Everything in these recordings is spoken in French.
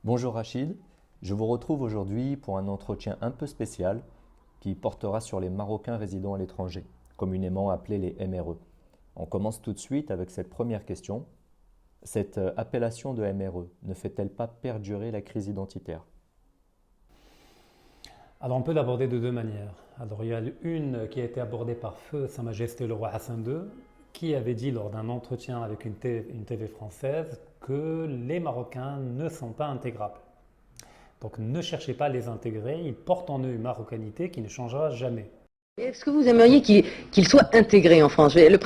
Bonjour Rachid, je vous retrouve aujourd'hui pour un entretien un peu spécial qui portera sur les Marocains résidant à l'étranger, communément appelés les MRE. On commence tout de suite avec cette première question. Cette appellation de MRE ne fait-elle pas perdurer la crise identitaire? Alors on peut l'aborder de deux manières. Alors il y a une qui a été abordée par feu Sa Majesté le roi Hassan II, qui avait dit lors d'un entretien avec une TV française que les Marocains ne sont pas intégrables. Donc ne cherchez pas à les intégrer, ils portent en eux une marocanité qui ne changera jamais. Est-ce que vous aimeriez qu'il soit intégré en France? Le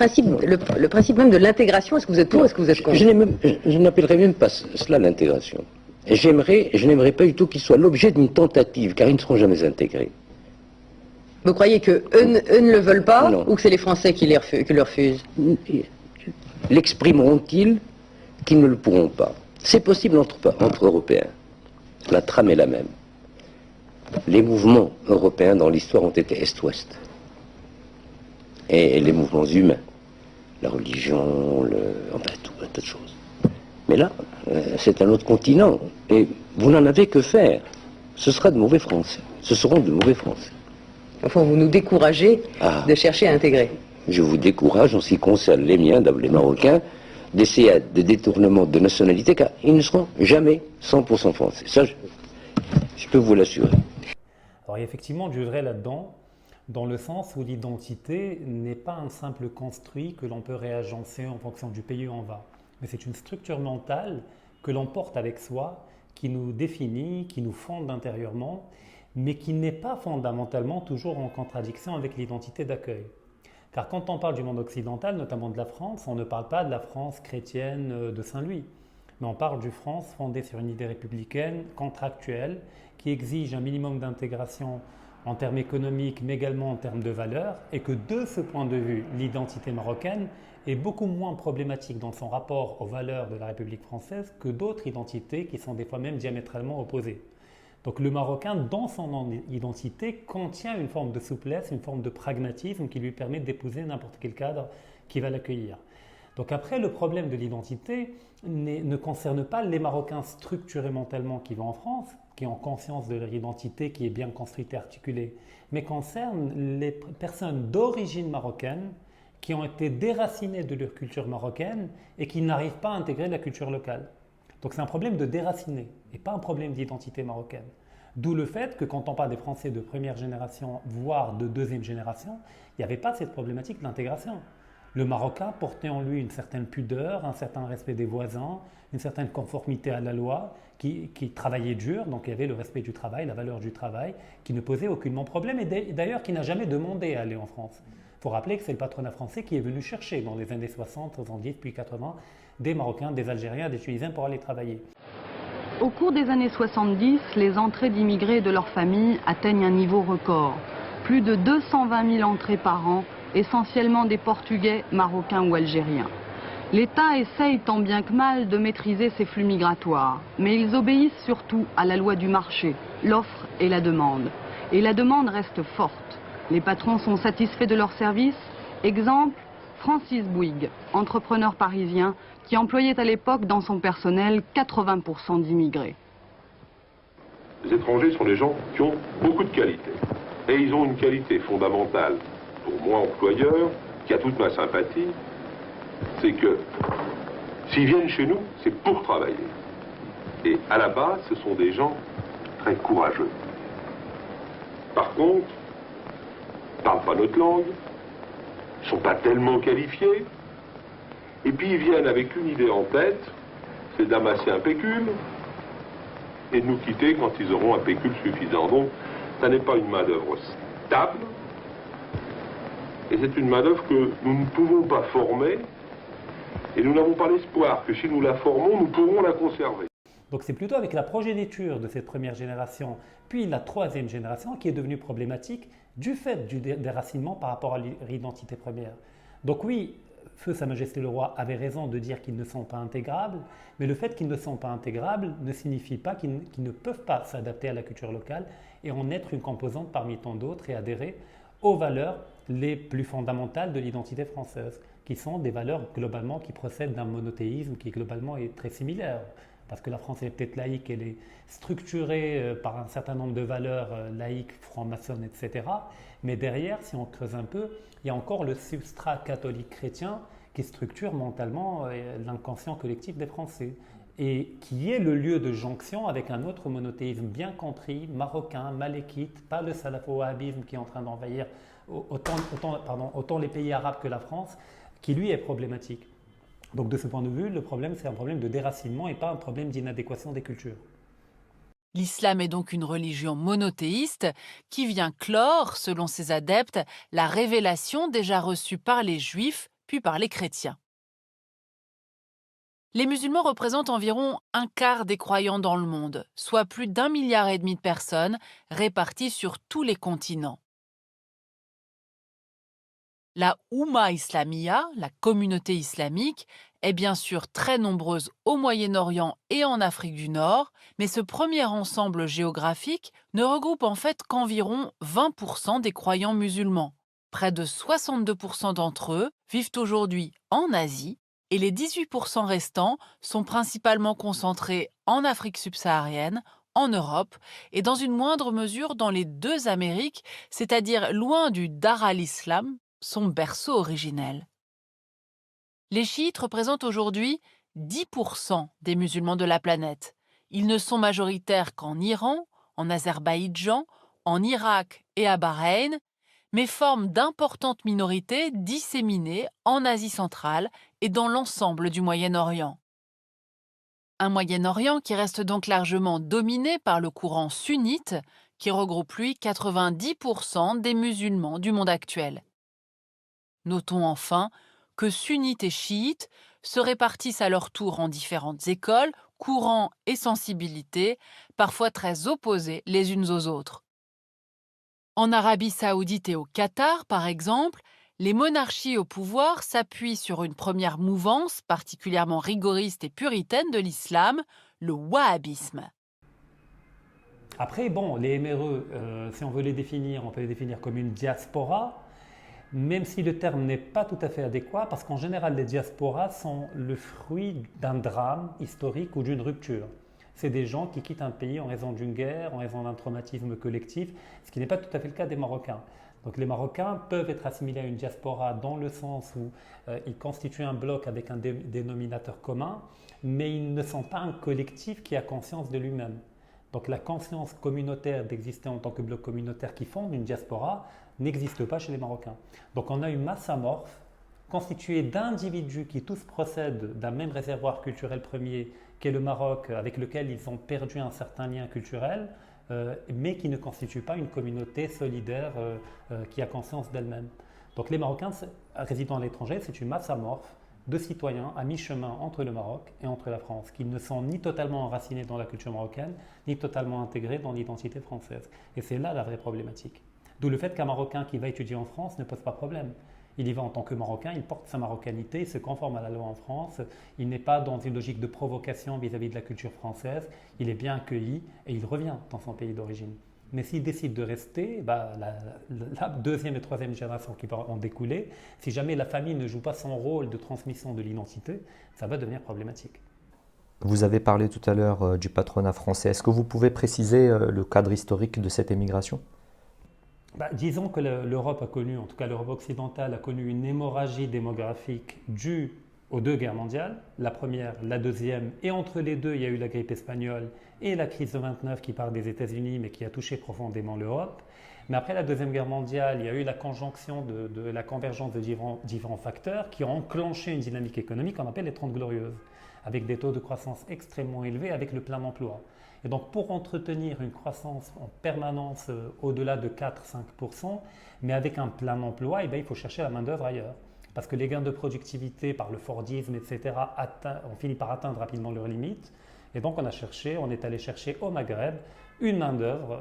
principe même de l'intégration, est-ce que vous êtes pour, est-ce que vous êtes contre? Je n'appellerais même pas cela l'intégration. Je n'aimerais pas du tout qu'ils soient l'objet d'une tentative, car ils ne seront jamais intégrés. Vous croyez qu'eux ne le veulent pas, Non. ou que c'est les Français qui le refusent? L'exprimeront-ils qu'ils ne le pourront pas? C'est possible entre Européens. La trame est la même. Les mouvements européens dans l'histoire ont été Est-Ouest. Et les mouvements humains, la religion, enfin tout un tas de choses. Mais là, c'est un autre continent. Et vous n'en avez que faire. Ce sera de mauvais Français. Ce seront de mauvais Français. Enfin, vous nous découragez de chercher à intégrer. Je vous décourage en ce qui concerne les miens, les Marocains, d'essayer des détournements de nationalité, car ils ne seront jamais 100% français. Ça, je peux vous l'assurer. Alors il y a effectivement du vrai là-dedans, dans le sens où l'identité n'est pas un simple construit que l'on peut réagencer en fonction du pays où on va. Mais c'est une structure mentale que l'on porte avec soi, qui nous définit, qui nous fonde intérieurement, mais qui n'est pas fondamentalement toujours en contradiction avec l'identité d'accueil. Car quand on parle du monde occidental, notamment de la France, on ne parle pas de la France chrétienne de Saint-Louis, mais on parle d'une France fondée sur une idée républicaine, contractuelle, qui exige un minimum d'intégration en termes économiques, mais également en termes de valeurs, et que de ce point de vue, l'identité marocaine est beaucoup moins problématique dans son rapport aux valeurs de la République française que d'autres identités qui sont des fois même diamétralement opposées. Donc le Marocain, dans son identité, contient une forme de souplesse, une forme de pragmatisme qui lui permet d'épouser n'importe quel cadre qui va l'accueillir. Donc après, le problème de l'identité ne concerne pas les Marocains structurés mentalement qui vont en France, qui ont conscience de leur identité, qui est bien construite et articulée, mais concerne les personnes d'origine marocaine qui ont été déracinées de leur culture marocaine et qui n'arrivent pas à intégrer la culture locale. Donc c'est un problème de déraciner et pas un problème d'identité marocaine. D'où le fait que quand on parle des Français de première génération, voire de deuxième génération, il n'y avait pas cette problématique d'intégration. Le Marocain portait en lui une certaine pudeur, un certain respect des voisins, une certaine conformité à la loi, qui travaillait dur, donc il y avait le respect du travail, la valeur du travail, qui ne posait aucunement problème et d'ailleurs qui n'a jamais demandé à aller en France. Il faut rappeler que c'est le patronat français qui est venu chercher dans les années 60, 70 puis 80 des Marocains, des Algériens, des Tunisiens pour aller travailler. Au cours des années 70, les entrées d'immigrés et de leurs familles atteignent un niveau record. Plus de 220 000 entrées par an, essentiellement des Portugais, Marocains ou Algériens. L'État essaye tant bien que mal de maîtriser ces flux migratoires, mais ils obéissent surtout à la loi du marché, l'offre et la demande. Et la demande reste forte. Les patrons sont satisfaits de leurs services. Exemple, Francis Bouygues, entrepreneur parisien, qui employait à l'époque dans son personnel 80% d'immigrés. Les étrangers sont des gens qui ont beaucoup de qualités. Et ils ont une qualité fondamentale, pour moi employeur, qui a toute ma sympathie, c'est que s'ils viennent chez nous, c'est pour travailler. Et à la base, ce sont des gens très courageux. Par contre, ils ne parlent pas notre langue, ils ne sont pas tellement qualifiés, et puis ils viennent avec une idée en tête, c'est d'amasser un pécule et de nous quitter quand ils auront un pécule suffisant. Donc, ça n'est pas une main-d'œuvre stable, et c'est une main-d'œuvre que nous ne pouvons pas former, et nous n'avons pas l'espoir que si nous la formons, nous pourrons la conserver. Donc c'est plutôt avec la progéniture de cette première génération, puis la troisième génération, qui est devenue problématique du fait du déracinement par rapport à l'identité première. Donc oui, Feu Sa Majesté le Roi avait raison de dire qu'ils ne sont pas intégrables, mais le fait qu'ils ne sont pas intégrables ne signifie pas qu'ils ne peuvent pas s'adapter à la culture locale et en être une composante parmi tant d'autres et adhérer aux valeurs les plus fondamentales de l'identité française, qui sont des valeurs globalement qui procèdent d'un monothéisme qui globalement est très similaire. parce que la France est peut-être laïque, elle est structurée par un certain nombre de valeurs laïques, franc-maçonnes, etc. Mais derrière, si on creuse un peu, il y a encore le substrat catholique chrétien qui structure mentalement l'inconscient collectif des Français et qui est le lieu de jonction avec un autre monothéisme bien compris, marocain, malékite, pas le salafo-wahhabisme qui est en train d'envahir autant les pays arabes que la France, qui lui est problématique. Donc de ce point de vue, le problème c'est un problème de déracinement et pas un problème d'inadéquation des cultures. L'islam est donc une religion monothéiste qui vient clore, selon ses adeptes, la révélation déjà reçue par les Juifs puis par les chrétiens. Les musulmans représentent environ un quart des croyants dans le monde, soit plus d'1,5 milliard de personnes réparties sur tous les continents. La Oumma Islamia, la communauté islamique, est bien sûr très nombreuse au Moyen-Orient et en Afrique du Nord, mais ce premier ensemble géographique ne regroupe en fait qu'environ 20% des croyants musulmans. Près de 62% d'entre eux vivent aujourd'hui en Asie et les 18% restants sont principalement concentrés en Afrique subsaharienne, en Europe et dans une moindre mesure dans les deux Amériques, c'est-à-dire loin du Dar al-Islam, son berceau originel. Les chiites représentent aujourd'hui 10% des musulmans de la planète. Ils ne sont majoritaires qu'en Iran, en Azerbaïdjan, en Irak et à Bahreïn, mais forment d'importantes minorités disséminées en Asie centrale et dans l'ensemble du Moyen-Orient. Un Moyen-Orient qui reste donc largement dominé par le courant sunnite, qui regroupe lui 90% des musulmans du monde actuel. Notons enfin que sunnites et chiites se répartissent à leur tour en différentes écoles, courants et sensibilités, parfois très opposés les unes aux autres. En Arabie saoudite et au Qatar, par exemple, les monarchies au pouvoir s'appuient sur une première mouvance particulièrement rigoriste et puritaine de l'islam, le wahhabisme. Après, bon, les MRE, si on veut les définir, on peut les définir comme une diaspora, même si le terme n'est pas tout à fait adéquat, parce qu'en général, les diasporas sont le fruit d'un drame historique ou d'une rupture. C'est des gens qui quittent un pays en raison d'une guerre, en raison d'un traumatisme collectif, ce qui n'est pas tout à fait le cas des Marocains. Donc les Marocains peuvent être assimilés à une diaspora dans le sens où ils constituent un bloc avec un dénominateur commun, mais ils ne sont pas un collectif qui a conscience de lui-même. Donc la conscience communautaire d'exister en tant que bloc communautaire qui fonde une diaspora n'existe pas chez les Marocains. Donc on a une masse amorphe constituée d'individus qui tous procèdent d'un même réservoir culturel premier qu'est le Maroc, avec lequel ils ont perdu un certain lien culturel, mais qui ne constituent pas une communauté solidaire qui a conscience d'elle-même. Donc les Marocains résidant à l'étranger, c'est une masse amorphe de citoyens à mi-chemin entre le Maroc et entre la France, qui ne sont ni totalement enracinés dans la culture marocaine, ni totalement intégrés dans l'identité française. Et c'est là la vraie problématique. D'où le fait qu'un Marocain qui va étudier en France ne pose pas problème. Il y va en tant que Marocain, il porte sa marocanité, il se conforme à la loi en France, il n'est pas dans une logique de provocation vis-à-vis de la culture française, il est bien accueilli et il revient dans son pays d'origine. Mais s'il décide de rester, la deuxième et troisième génération qui va en découler, si jamais la famille ne joue pas son rôle de transmission de l'identité, ça va devenir problématique. Vous avez parlé tout à l'heure du patronat français. Est-ce que vous pouvez préciser le cadre historique de cette émigration ? Disons que l'Europe a connu, en tout cas l'Europe occidentale a connu une hémorragie démographique due aux deux guerres mondiales, la première, la deuxième, et entre les deux, il y a eu la grippe espagnole et la crise de 29 qui part des États-Unis, mais qui a touché profondément l'Europe. Mais après la Deuxième Guerre mondiale, il y a eu la conjonction de la convergence de différents facteurs qui ont enclenché une dynamique économique qu'on appelle les 30 glorieuses, avec des taux de croissance extrêmement élevés, avec le plein emploi. Et donc pour entretenir une croissance en permanence au-delà de 4-5%, mais avec un plein emploi, il faut chercher la main-d'œuvre ailleurs. Parce que les gains de productivité par le Fordisme, etc., ont fini par atteindre rapidement leurs limites. Et donc on est allé chercher au Maghreb une main-d'œuvre,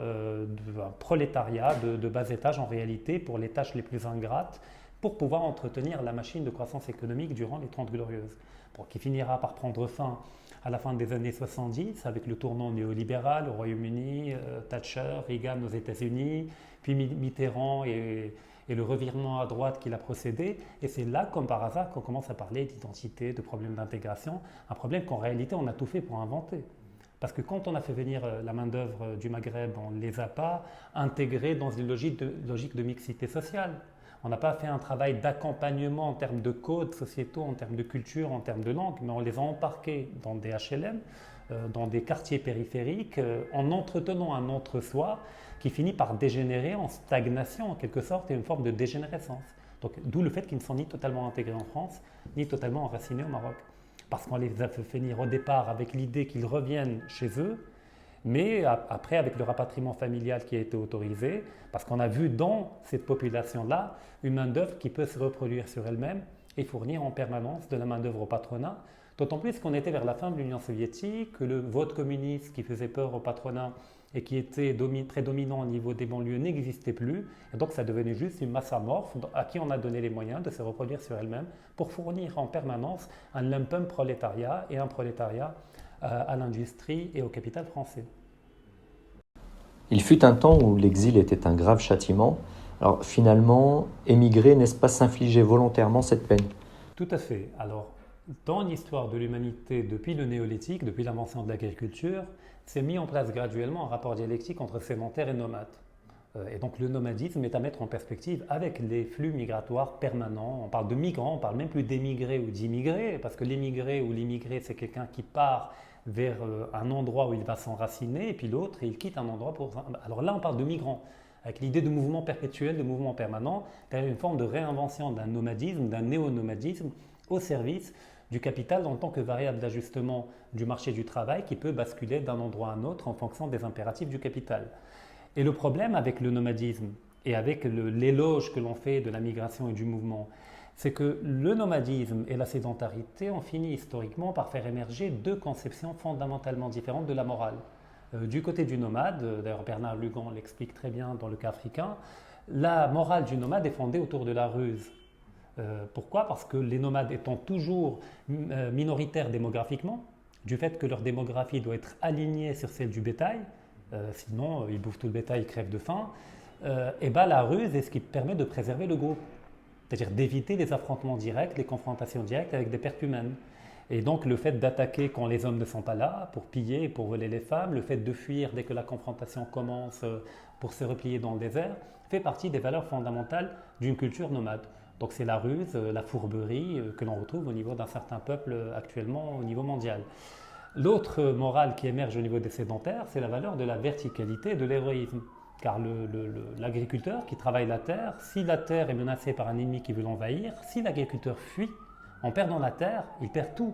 un prolétariat de bas étage en réalité pour les tâches les plus ingrates, pour pouvoir entretenir la machine de croissance économique durant les 30 glorieuses, qui finira par prendre fin à la fin des années 70 avec le tournant néolibéral au Royaume-Uni, Thatcher, Reagan aux États-Unis, puis Mitterrand et et le revirement à droite qui l'a précédé. Et c'est là, comme par hasard, qu'on commence à parler d'identité, de problèmes d'intégration, un problème qu'en réalité, on a tout fait pour inventer. Parce que quand on a fait venir la main-d'œuvre du Maghreb, on ne les a pas intégrés dans une logique de mixité sociale. On n'a pas fait un travail d'accompagnement en termes de codes sociétaux, en termes de culture, en termes de langue, mais on les a embarqués dans des HLM, dans des quartiers périphériques, en entretenant un entre-soi qui finit par dégénérer en stagnation en quelque sorte et une forme de dégénérescence. Donc, d'où le fait qu'ils ne sont ni totalement intégrés en France, ni totalement enracinés au Maroc. Parce qu'on les a fait venir au départ avec l'idée qu'ils reviennent chez eux, mais après avec le rapatriement familial qui a été autorisé, parce qu'on a vu dans cette population-là une main-d'œuvre qui peut se reproduire sur elle-même et fournir en permanence de la main-d'œuvre au patronat, d'autant plus qu'on était vers la fin de l'Union soviétique, que le vote communiste qui faisait peur au patronat et qui était prédominant au niveau des banlieues n'existait plus, et donc ça devenait juste une masse amorphe à qui on a donné les moyens de se reproduire sur elle-même pour fournir en permanence un lumpen prolétariat et un prolétariat à l'industrie et au capital français. Il fut un temps où l'exil était un grave châtiment. Alors finalement, émigrer, n'est-ce pas s'infliger volontairement cette peine? Tout à fait. Alors, dans l'histoire de l'humanité, depuis le néolithique, depuis l'invention de l'agriculture, s'est mis en place graduellement un rapport dialectique entre sédentaires et nomades. Et donc le nomadisme est à mettre en perspective avec les flux migratoires permanents. On parle de migrants, on ne parle même plus d'émigrés ou d'immigrés, parce que l'émigré ou l'immigré, c'est quelqu'un qui part vers un endroit où il va s'enraciner, et puis l'autre, il quitte un endroit pour... Alors là, on parle de migrants, avec l'idée de mouvement perpétuel, de mouvement permanent, derrière une forme de réinvention d'un nomadisme, d'un néo-nomadisme, au service du capital en tant que variable d'ajustement du marché du travail qui peut basculer d'un endroit à un autre en fonction des impératifs du capital. Et le problème avec le nomadisme et avec l'éloge que l'on fait de la migration et du mouvement, c'est que le nomadisme et la sédentarité ont fini historiquement par faire émerger deux conceptions fondamentalement différentes de la morale. Du côté du nomade, d'ailleurs Bernard Lugan l'explique très bien dans le cas africain, la morale du nomade est fondée autour de la ruse. Pourquoi? Parce que les nomades étant toujours minoritaires démographiquement, du fait que leur démographie doit être alignée sur celle du bétail, sinon ils bouffent tout le bétail, ils crèvent de faim, et ben la ruse est ce qui permet de préserver le groupe, c'est-à-dire d'éviter les affrontements directs, les confrontations directes avec des pertes humaines. Et donc le fait d'attaquer quand les hommes ne sont pas là, pour piller et pour voler les femmes, le fait de fuir dès que la confrontation commence pour se replier dans le désert, fait partie des valeurs fondamentales d'une culture nomade. Donc c'est la ruse, la fourberie que l'on retrouve au niveau d'un certain peuple actuellement au niveau mondial. L'autre morale qui émerge au niveau des sédentaires, c'est la valeur de la verticalité et de l'héroïsme. Car l'agriculteur qui travaille la terre, si la terre est menacée par un ennemi qui veut l'envahir, si l'agriculteur fuit, en perdant la terre, il perd tout.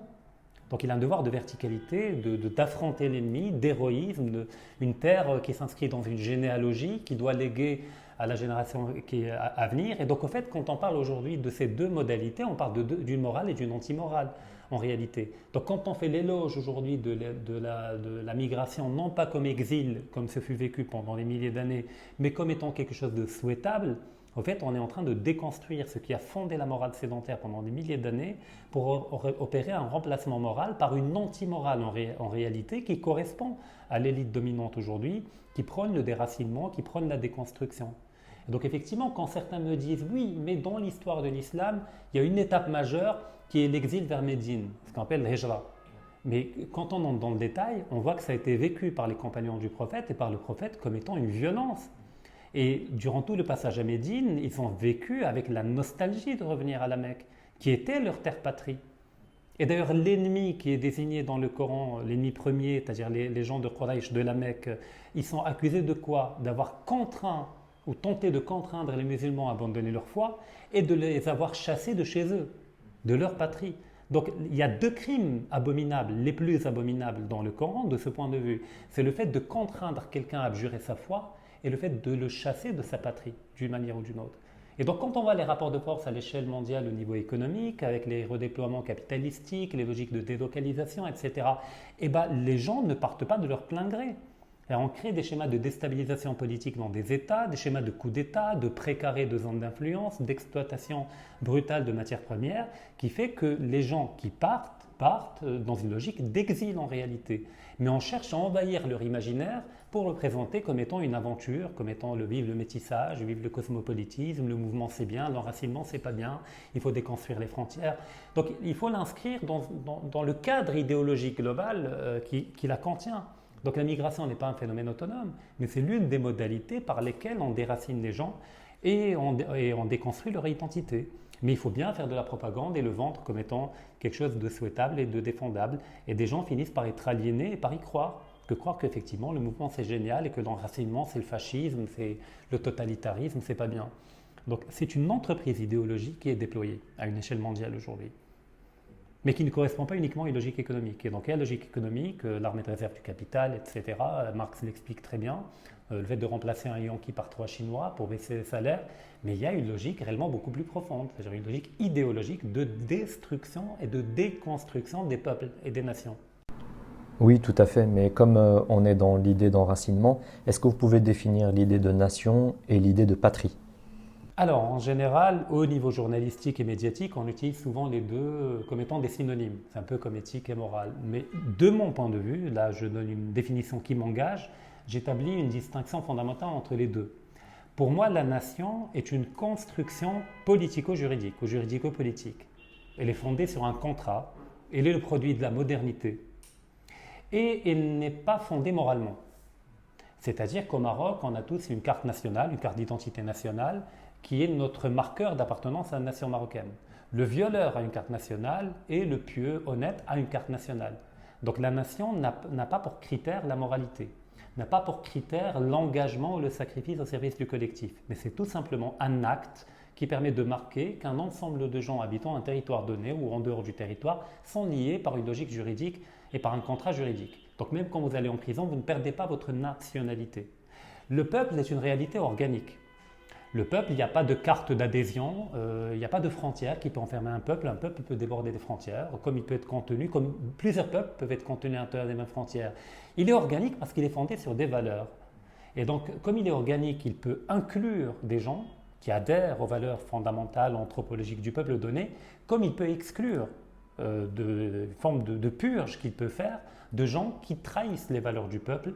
Donc il a un devoir de verticalité, d'affronter l'ennemi, d'héroïsme, une terre qui s'inscrit dans une généalogie, qui doit léguer à la génération qui est à venir. Et donc au fait, quand on parle aujourd'hui de ces deux modalités, on parle d'une morale et d'une anti-morale en réalité. Donc quand on fait l'éloge aujourd'hui de la migration, non pas comme exil, comme ce fut vécu pendant des milliers d'années, mais comme étant quelque chose de souhaitable, au fait, on est en train de déconstruire ce qui a fondé la morale sédentaire pendant des milliers d'années pour opérer un remplacement moral par une anti-morale en réalité qui correspond à l'élite dominante aujourd'hui, qui prône le déracinement, qui prône la déconstruction. Et donc effectivement, quand certains me disent « oui, mais dans l'histoire de l'islam, il y a une étape majeure qui est l'exil vers Médine, ce qu'on appelle l'hijra ». Mais quand on entre dans le détail, on voit que ça a été vécu par les compagnons du prophète et par le prophète comme étant une violence. Et durant tout le passage à Médine, ils ont vécu avec la nostalgie de revenir à la Mecque, qui était leur terre patrie. Et d'ailleurs, l'ennemi qui est désigné dans le Coran, l'ennemi premier, c'est-à-dire les gens de Quraysh, de la Mecque, ils sont accusés de quoi? D'avoir contraint ou tenté de contraindre les musulmans à abandonner leur foi et de les avoir chassés de chez eux, de leur patrie. Donc il y a deux crimes abominables, les plus abominables dans le Coran de ce point de vue. C'est le fait de contraindre quelqu'un à abjurer sa foi et le fait de le chasser de sa patrie, d'une manière ou d'une autre. Et donc quand on voit les rapports de force à l'échelle mondiale au niveau économique, avec les redéploiements capitalistiques, les logiques de délocalisation, etc., eh ben, les gens ne partent pas de leur plein gré. Et on crée des schémas de déstabilisation politique dans des États, des schémas de coups d'État, de précarés de zones d'influence, d'exploitation brutale de matières premières, qui fait que les gens qui partent partent dans une logique d'exil en réalité. Mais on cherche à envahir leur imaginaire pour le présenter comme étant une aventure, comme étant vive le métissage, vive le cosmopolitisme, le mouvement c'est bien, l'enracinement c'est pas bien, il faut déconstruire les frontières. Donc il faut l'inscrire dans le cadre idéologique global qui la contient. Donc la migration n'est pas un phénomène autonome, mais c'est l'une des modalités par lesquelles on déracine les gens et on déconstruit leur identité. Mais il faut bien faire de la propagande et le vendre comme étant quelque chose de souhaitable et de défendable. Et des gens finissent par être aliénés et par y croire. Croire qu'effectivement le mouvement c'est génial et que l'enracinement c'est le fascisme, c'est le totalitarisme, c'est pas bien. Donc c'est une entreprise idéologique qui est déployée à une échelle mondiale aujourd'hui, mais qui ne correspond pas uniquement à une logique économique. Et donc il y a la logique économique, l'armée de réserve du capital, etc. Marx l'explique très bien, le fait de remplacer un Yankee par 3 Chinois pour baisser les salaires, mais il y a une logique réellement beaucoup plus profonde, c'est-à-dire une logique idéologique de destruction et de déconstruction des peuples et des nations. Oui, tout à fait, mais comme on est dans l'idée d'enracinement, est-ce que vous pouvez définir l'idée de nation et l'idée de patrie ? Alors, en général, au niveau journalistique et médiatique, on utilise souvent les deux comme étant des synonymes. C'est un peu comme éthique et morale. Mais de mon point de vue, là je donne une définition qui m'engage, j'établis une distinction fondamentale entre les deux. Pour moi, la nation est une construction politico-juridique ou juridico-politique. Elle est fondée sur un contrat, elle est le produit de la modernité et elle n'est pas fondée moralement. C'est-à-dire qu'au Maroc, on a tous une carte nationale, une carte d'identité nationale, qui est notre marqueur d'appartenance à la nation marocaine. Le violeur a une carte nationale et le pieux honnête a une carte nationale. Donc la nation n'a pas pour critère la moralité, n'a pas pour critère l'engagement ou le sacrifice au service du collectif. Mais c'est tout simplement un acte qui permet de marquer qu'un ensemble de gens habitant un territoire donné ou en dehors du territoire sont liés par une logique juridique et par un contrat juridique. Donc même quand vous allez en prison, vous ne perdez pas votre nationalité. Le peuple est une réalité organique. Le peuple, il n'y a pas de carte d'adhésion, il n'y a pas de frontière qui peut enfermer un peuple peut déborder des frontières, comme il peut être contenu, comme plusieurs peuples peuvent être contenus à l'intérieur des mêmes frontières. Il est organique parce qu'il est fondé sur des valeurs. Et donc, comme il est organique, il peut inclure des gens qui adhèrent aux valeurs fondamentales, anthropologiques du peuple donné, comme il peut exclure de forme de purge qu'il peut faire de gens qui trahissent les valeurs du peuple,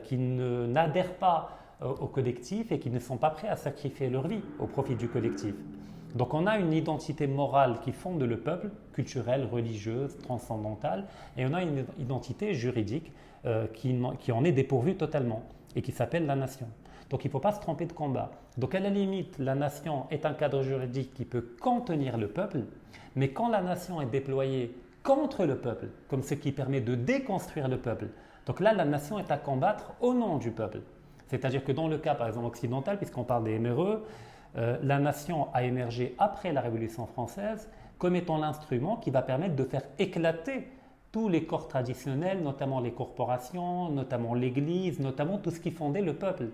qui n'adhèrent pas au collectif et qui ne sont pas prêts à sacrifier leur vie au profit du collectif. Donc on a une identité morale qui fonde le peuple, culturelle, religieuse, transcendantale, et on a une identité juridique qui en est dépourvue totalement et qui s'appelle la nation. Donc il ne faut pas se tromper de combat. Donc à la limite, la nation est un cadre juridique qui peut contenir le peuple, mais quand la nation est déployée contre le peuple, comme ce qui permet de déconstruire le peuple, donc là la nation est à combattre au nom du peuple. C'est-à-dire que dans le cas, par exemple, occidental, puisqu'on parle des MRE, la nation a émergé après la Révolution française comme étant l'instrument qui va permettre de faire éclater tous les corps traditionnels, notamment les corporations, notamment l'Église, notamment tout ce qui fondait le peuple.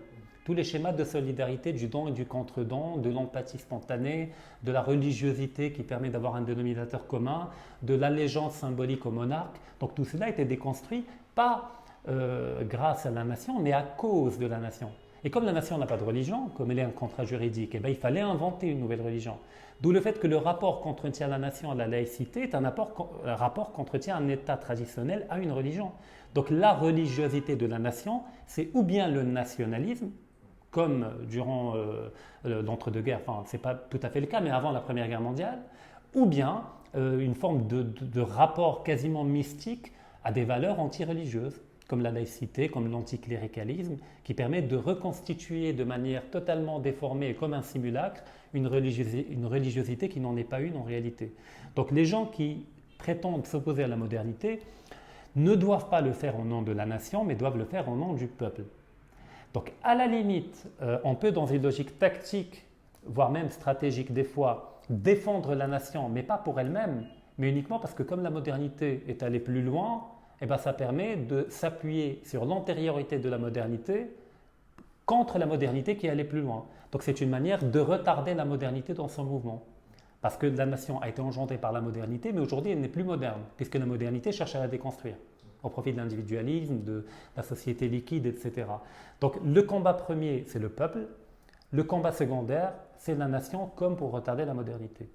Tous les schémas de solidarité, du don et du contre-don, de l'empathie spontanée, de la religiosité qui permet d'avoir un dénominateur commun, de l'allégeance symbolique au monarque. Donc tout cela a été déconstruit, pas grâce à la nation, mais à cause de la nation. Et comme la nation n'a pas de religion, comme elle est un contrat juridique, il fallait inventer une nouvelle religion. D'où le fait que le rapport qu'entretient la nation à la laïcité est un rapport qu'entretient un État traditionnel à une religion. Donc la religiosité de la nation, c'est ou bien le nationalisme, comme durant l'entre-deux-guerres, enfin ce n'est pas tout à fait le cas, mais avant la Première Guerre mondiale, ou bien une forme de rapport quasiment mystique à des valeurs anti-religieuses, comme la laïcité, comme l'anticléricalisme, qui permettent de reconstituer de manière totalement déformée, comme un simulacre, une religiosité qui n'en est pas une en réalité. Donc les gens qui prétendent s'opposer à la modernité ne doivent pas le faire au nom de la nation, mais doivent le faire au nom du peuple. Donc à la limite, on peut dans une logique tactique, voire même stratégique des fois, défendre la nation, mais pas pour elle-même, mais uniquement parce que comme la modernité est allée plus loin, ça permet de s'appuyer sur l'antériorité de la modernité contre la modernité qui allait plus loin. Donc c'est une manière de retarder la modernité dans son mouvement. Parce que la nation a été engendrée par la modernité, mais aujourd'hui elle n'est plus moderne, puisque la modernité cherche à la déconstruire, au profit de l'individualisme, de la société liquide, etc. Donc le combat premier, c'est le peuple. Le combat secondaire, c'est la nation, comme pour retarder la modernité.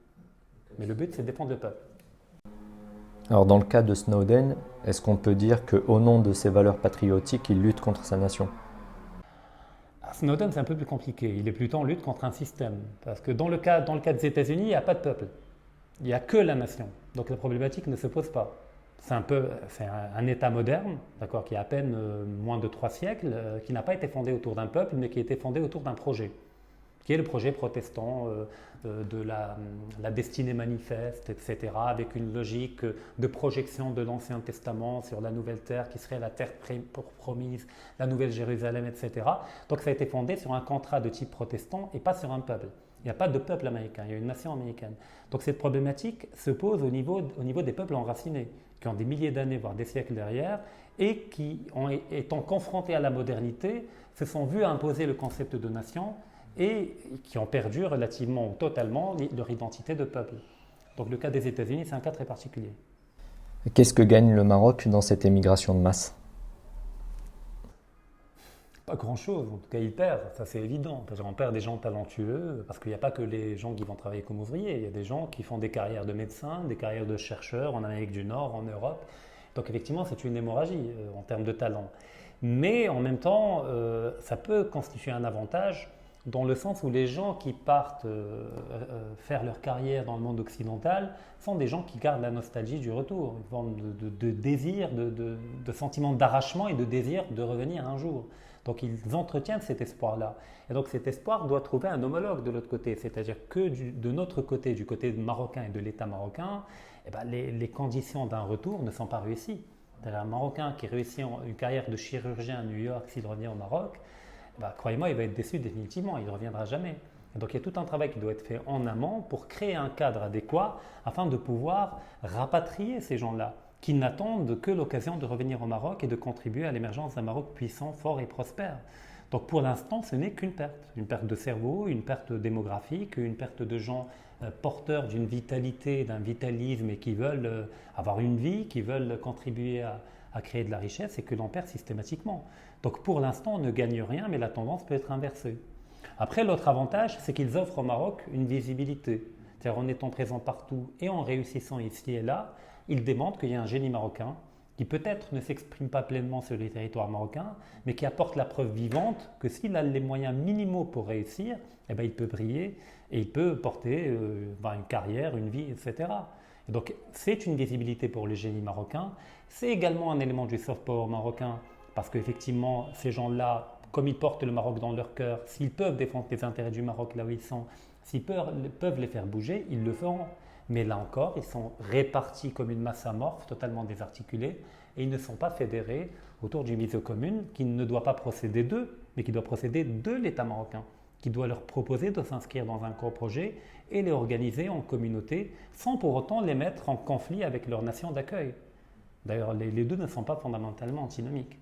Mais le but, c'est de défendre le peuple. Alors dans le cas de Snowden, est-ce qu'on peut dire qu'au nom de ses valeurs patriotiques, il lutte contre sa nation? Snowden, c'est un peu plus compliqué. Il est plutôt en lutte contre un système. Parce que dans le cas des États-Unis, il n'y a pas de peuple. Il n'y a que la nation. Donc la problématique ne se pose pas. C'est un État moderne, d'accord, qui a à peine moins de 3 siècles, qui n'a pas été fondé autour d'un peuple, mais qui a été fondé autour d'un projet, qui est le projet protestant de la destinée manifeste, etc., avec une logique de projection de l'Ancien Testament sur la Nouvelle Terre, qui serait la terre promise, la Nouvelle Jérusalem, etc. Donc ça a été fondé sur un contrat de type protestant et pas sur un peuple. Il n'y a pas de peuple américain, il y a une nation américaine. Donc cette problématique se pose au niveau des peuples enracinés, qui ont des milliers d'années, voire des siècles derrière, et qui, étant confrontés à la modernité, se sont vus imposer le concept de nation et qui ont perdu relativement ou totalement leur identité de peuple. Donc le cas des États-Unis, c'est un cas très particulier. Qu'est-ce que gagne le Maroc dans cette émigration de masse? Pas grand-chose, en tout cas il perd, ça c'est évident. Parce qu'on perd des gens talentueux, parce qu'il n'y a pas que les gens qui vont travailler comme ouvriers, il y a des gens qui font des carrières de médecins, des carrières de chercheurs en Amérique du Nord, en Europe. Donc effectivement c'est une hémorragie en termes de talent. Mais en même temps, ça peut constituer un avantage dans le sens où les gens qui partent faire leur carrière dans le monde occidental sont des gens qui gardent la nostalgie du retour, une forme de désir, de sentiment d'arrachement et de désir de revenir un jour. Donc ils entretiennent cet espoir-là. Et donc cet espoir doit trouver un homologue de l'autre côté. C'est-à-dire que de notre côté, du côté marocain et de l'État marocain, eh ben, les conditions d'un retour ne sont pas réussies. Un Marocain qui réussit une carrière de chirurgien à New York, s'il revient au Maroc, bah, croyez-moi, il va être déçu définitivement, il ne reviendra jamais. Et donc il y a tout un travail qui doit être fait en amont pour créer un cadre adéquat afin de pouvoir rapatrier ces gens-là qui n'attendent que l'occasion de revenir au Maroc et de contribuer à l'émergence d'un Maroc puissant, fort et prospère. Donc pour l'instant, ce n'est qu'une perte de cerveau, une perte démographique, une perte de gens porteurs d'une vitalité, d'un vitalisme et qui veulent avoir une vie, qui veulent contribuer à créer de la richesse et que l'on perd systématiquement. Donc pour l'instant, on ne gagne rien, mais la tendance peut être inversée. Après, l'autre avantage, c'est qu'ils offrent au Maroc une visibilité. C'est-à-dire en étant présents partout et en réussissant ici et là, ils démontrent qu'il y a un génie marocain qui peut-être ne s'exprime pas pleinement sur les territoires marocains, mais qui apporte la preuve vivante que s'il a les moyens minimaux pour réussir, eh bien, il peut briller et il peut porter une carrière, une vie, etc. Et donc c'est une visibilité pour le génie marocain. C'est également un élément du soft power marocain, parce qu'effectivement, ces gens-là, comme ils portent le Maroc dans leur cœur, s'ils peuvent défendre les intérêts du Maroc là où ils sont, s'ils peuvent les faire bouger, ils le feront. Mais là encore, ils sont répartis comme une masse amorphe, totalement désarticulée, et ils ne sont pas fédérés autour d'une mise commune qui ne doit pas procéder d'eux, mais qui doit procéder de l'État marocain, qui doit leur proposer de s'inscrire dans un coprojet et les organiser en communauté, sans pour autant les mettre en conflit avec leur nation d'accueil. D'ailleurs, les deux ne sont pas fondamentalement antinomiques.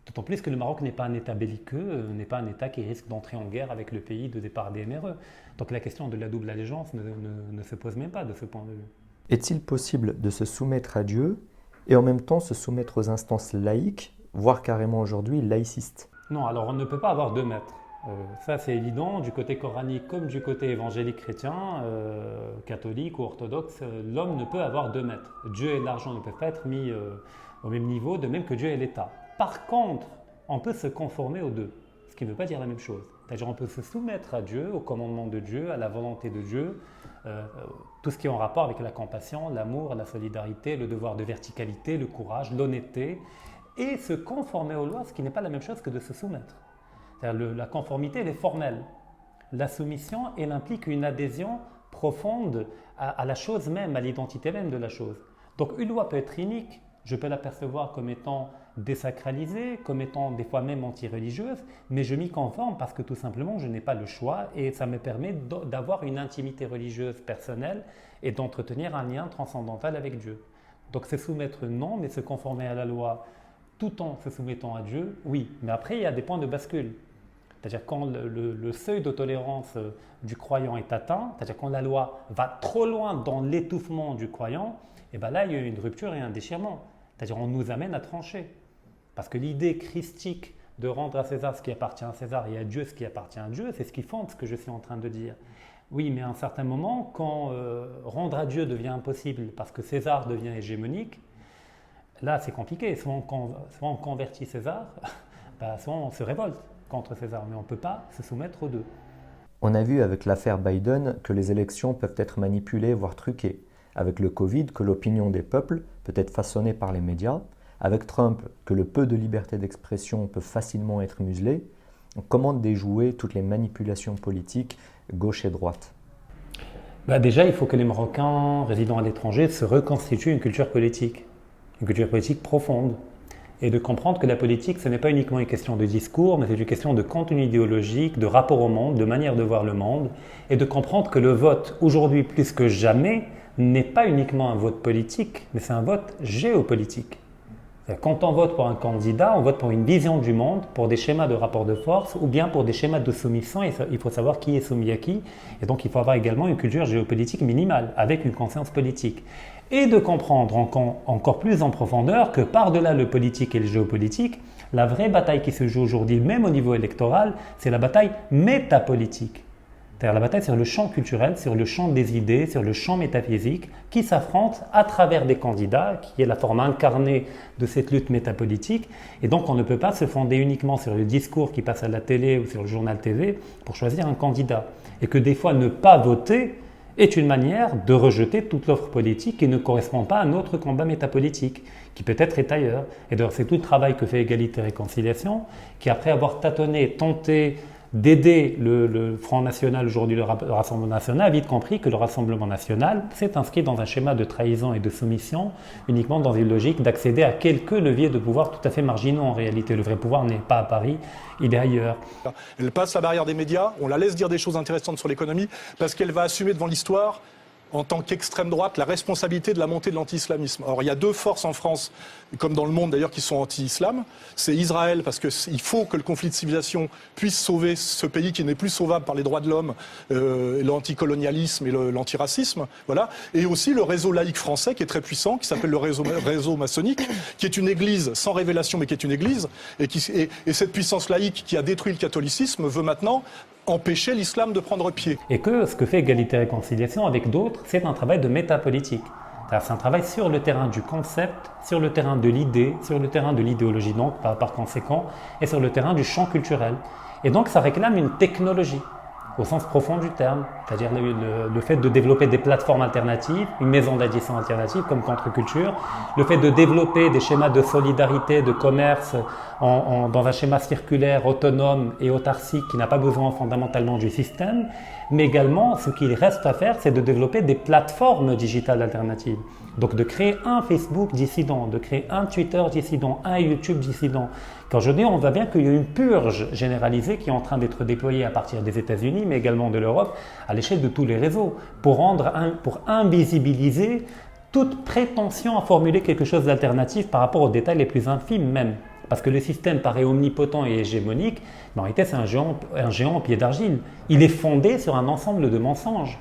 D'autant plus que le Maroc n'est pas un État belliqueux, n'est pas un État qui risque d'entrer en guerre avec le pays de départ des MRE. Donc la question de la double allégeance ne se pose même pas de ce point de vue. Est-il possible de se soumettre à Dieu et en même temps se soumettre aux instances laïques, voire carrément aujourd'hui laïcistes? Non, alors on ne peut pas avoir deux maîtres. Ça c'est évident, du côté coranique comme du côté évangélique chrétien, catholique ou orthodoxe, l'homme ne peut avoir deux maîtres. Dieu et l'argent ne peuvent pas être mis au même niveau, de même que Dieu et l'État. Par contre, on peut se conformer aux deux, ce qui ne veut pas dire la même chose. C'est-à-dire on peut se soumettre à Dieu, au commandement de Dieu, à la volonté de Dieu, tout ce qui est en rapport avec la compassion, l'amour, la solidarité, le devoir de verticalité, le courage, l'honnêteté, et se conformer aux lois, ce qui n'est pas la même chose que de se soumettre. C'est-à-dire la conformité, elle est formelle. La soumission, elle implique une adhésion profonde à la chose même, à l'identité même de la chose. Donc une loi peut être inique, je peux la percevoir comme étant désacralisée, comme étant des fois même anti-religieuse, mais je m'y conforme parce que tout simplement je n'ai pas le choix et ça me permet d'avoir une intimité religieuse personnelle et d'entretenir un lien transcendantal avec Dieu. Donc se soumettre non, mais se conformer à la loi tout en se soumettant à Dieu, oui. Mais après il y a des points de bascule. C'est-à-dire quand le seuil de tolérance du croyant est atteint, c'est-à-dire quand la loi va trop loin dans l'étouffement du croyant, et bien là il y a une rupture et un déchirement. C'est-à-dire on nous amène à trancher. Parce que l'idée christique de rendre à César ce qui appartient à César et à Dieu ce qui appartient à Dieu, c'est ce qui fonde ce que je suis en train de dire. Oui, mais à un certain moment, quand rendre à Dieu devient impossible parce que César devient hégémonique, là c'est compliqué. Soit on convertit César, soit on se révolte contre César, mais on ne peut pas se soumettre aux deux. On a vu avec l'affaire Biden que les élections peuvent être manipulées, voire truquées. Avec le Covid, que l'opinion des peuples peut être façonnée par les médias. Avec Trump, que le peu de liberté d'expression peut facilement être muselé. Comment déjouer toutes les manipulations politiques, gauche et droite? Déjà, il faut que les Marocains résidant à l'étranger se reconstituent une culture politique profonde. Et de comprendre que la politique, ce n'est pas uniquement une question de discours, mais c'est une question de contenu idéologique, de rapport au monde, de manière de voir le monde, et de comprendre que le vote, aujourd'hui plus que jamais, n'est pas uniquement un vote politique, mais c'est un vote géopolitique. Quand on vote pour un candidat, on vote pour une vision du monde, pour des schémas de rapport de force, ou bien pour des schémas de soumission, et il faut savoir qui est soumis à qui, et donc il faut avoir également une culture géopolitique minimale, avec une conscience politique. Et de comprendre encore plus en profondeur que par-delà le politique et le géopolitique, la vraie bataille qui se joue aujourd'hui, même au niveau électoral, c'est la bataille métapolitique. C'est-à-dire la bataille sur le champ culturel, sur le champ des idées, sur le champ métaphysique, qui s'affrontent à travers des candidats, qui est la forme incarnée de cette lutte métapolitique. Et donc on ne peut pas se fonder uniquement sur le discours qui passe à la télé ou sur le journal TV pour choisir un candidat. Et que des fois ne pas voter est une manière de rejeter toute l'offre politique qui ne correspond pas à notre combat métapolitique, qui peut-être est ailleurs. Et d'ailleurs, c'est tout le travail que fait Égalité et Réconciliation, qui après avoir tâtonné, tenté d'aider le Front National, aujourd'hui le Rassemblement National, a vite compris que le Rassemblement National s'est inscrit dans un schéma de trahison et de soumission, uniquement dans une logique d'accéder à quelques leviers de pouvoir tout à fait marginaux en réalité. Le vrai pouvoir n'est pas à Paris, il est ailleurs. Elle passe la barrière des médias, on la laisse dire des choses intéressantes sur l'économie, parce qu'elle va assumer devant l'histoire, en tant qu'extrême droite, la responsabilité de la montée de l'anti-islamisme. Or, il y a deux forces en France, comme dans le monde d'ailleurs, qui sont anti-islam. C'est Israël, parce qu'il faut que le conflit de civilisation puisse sauver ce pays qui n'est plus sauvable par les droits de l'homme, l'anticolonialisme et l'antiracisme. Voilà. Et aussi le réseau laïque français, qui est très puissant, qui s'appelle le réseau maçonnique, qui est une église sans révélation, mais qui est une église. Et cette puissance laïque qui a détruit le catholicisme veut maintenant empêcher l'islam de prendre pied. Et que ce que fait Égalité et Réconciliation avec d'autres, c'est un travail de métapolitique. C'est un travail sur le terrain du concept, sur le terrain de l'idée, sur le terrain de l'idéologie donc par conséquent, et sur le terrain du champ culturel. Et donc ça réclame une technologie, au sens profond du terme, c'est-à-dire le fait de développer des plateformes alternatives, une maison d'édition alternative comme Contre-Culture, le fait de développer des schémas de solidarité, de commerce dans un schéma circulaire, autonome et autarcique qui n'a pas besoin fondamentalement du système, mais également ce qu'il reste à faire, c'est de développer des plateformes digitales alternatives. Donc de créer un Facebook dissident, de créer un Twitter dissident, un YouTube dissident. Qu'aujourd'hui, on voit bien qu'il y a une purge généralisée qui est en train d'être déployée à partir des États-Unis, mais également de l'Europe, à l'échelle de tous les réseaux, pour invisibiliser toute prétention à formuler quelque chose d'alternatif par rapport aux détails les plus infimes même. Parce que le système paraît omnipotent et hégémonique, mais en réalité c'est un géant en pied d'argile. Il est fondé sur un ensemble de mensonges.